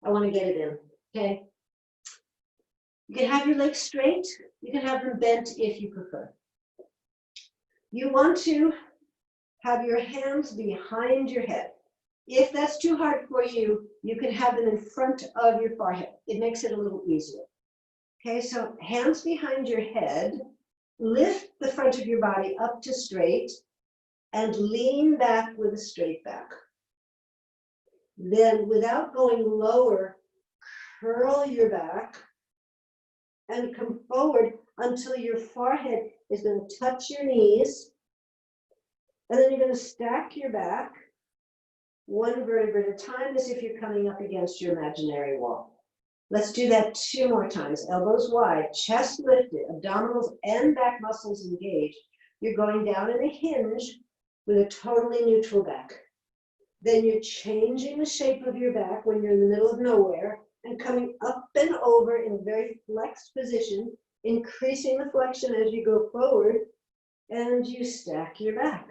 I want to get it in, okay? You can have your legs straight. You can have them bent if you prefer. You want to have your hands behind your head. If that's too hard for you, you can have them in front of your forehead. It makes it a little easier. Okay, so hands behind your head, lift the front of your body up to straight, and lean back with a straight back. Then, without going lower, curl your back and come forward until your forehead is going to touch your knees. And then you're going to stack your back 1 vertebra at a time, as if you're coming up against your imaginary wall. Let's do that 2 more times. Elbows wide, chest lifted, abdominals and back muscles engaged. You're going down in a hinge with a totally neutral back. Then you're changing the shape of your back when you're in the middle of nowhere and coming up and over in a very flexed position, increasing the flexion as you go forward, and you stack your back.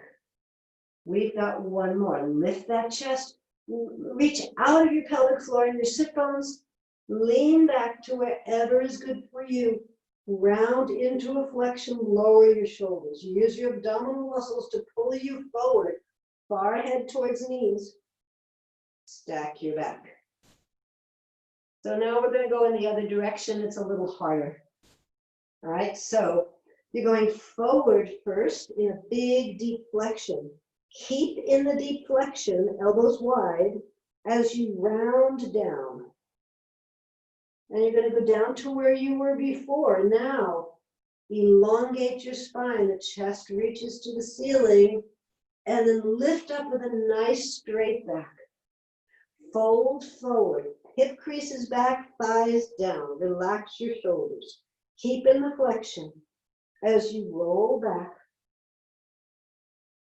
We've got 1 more. Lift that chest, reach out of your pelvic floor and your sit bones, lean back to wherever is good for you. Round into a flexion, lower your shoulders. Use your abdominal muscles to pull you forward, far ahead towards knees. Stack your back. So now we're going to go in the other direction. It's a little harder. All right, so you're going forward first in a big deep flexion. Keep in the deep flexion, elbows wide, as you round down. And you're going to go down to where you were before. Now, elongate your spine. The chest reaches to the ceiling. And then lift up with a nice straight back. Fold forward. Hip creases back, thighs down. Relax your shoulders. Keep in the flexion as you roll back.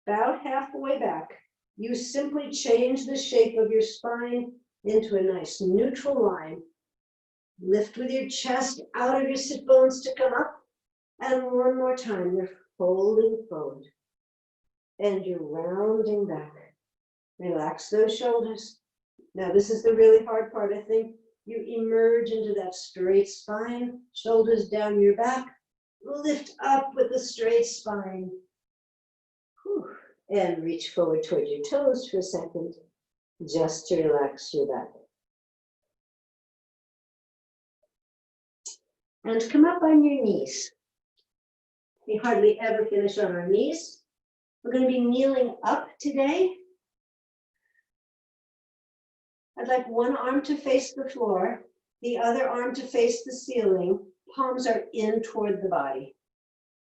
About halfway back, you simply change the shape of your spine into a nice neutral line. Lift with your chest out of your sit bones to come up. And 1 more time, you're folding forward. And you're rounding back. Relax those shoulders. Now, this is the really hard part, I think. You emerge into that straight spine, shoulders down your back. Lift up with the straight spine. Whew. And reach forward toward your toes for a second, just to relax your back. And come up on your knees. We hardly ever finish on our knees. We're going to be kneeling up today. I'd like one arm to face the floor, the other arm to face the ceiling. Palms are in toward the body.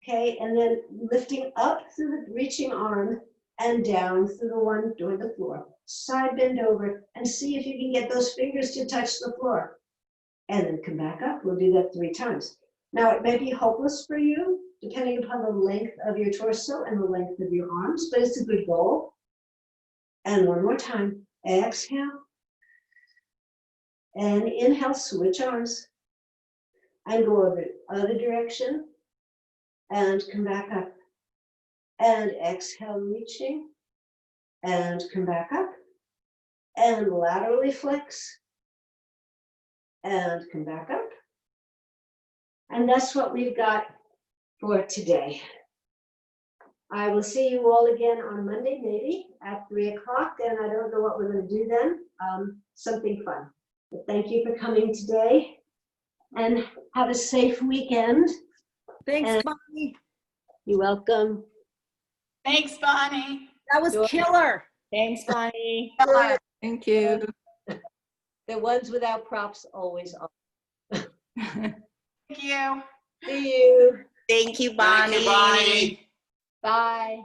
Okay, and then lifting up through the reaching arm and down through the one toward the floor. Side bend over and see if you can get those fingers to touch the floor. And then come back up. We'll do that 3 times. Now, it may be hopeless for you, depending upon the length of your torso and the length of your arms, but it's a good goal. And one more time. Exhale. And inhale, switch arms. And go over the other direction. And come back up. And exhale, reaching. And come back up. And laterally flex. And come back up. And that's what we've got for today. I will see you all again on Monday, maybe at 3 o'clock, and I don't know what we're going to do then. Something fun. But thank you for coming today, and have a safe weekend. Thanks, Bonnie. You're welcome. Thanks, Bonnie. That was killer. Thanks, Bonnie. Thank you. The ones without props always are. Thank you. See you. Thank you, Bonnie. Bye.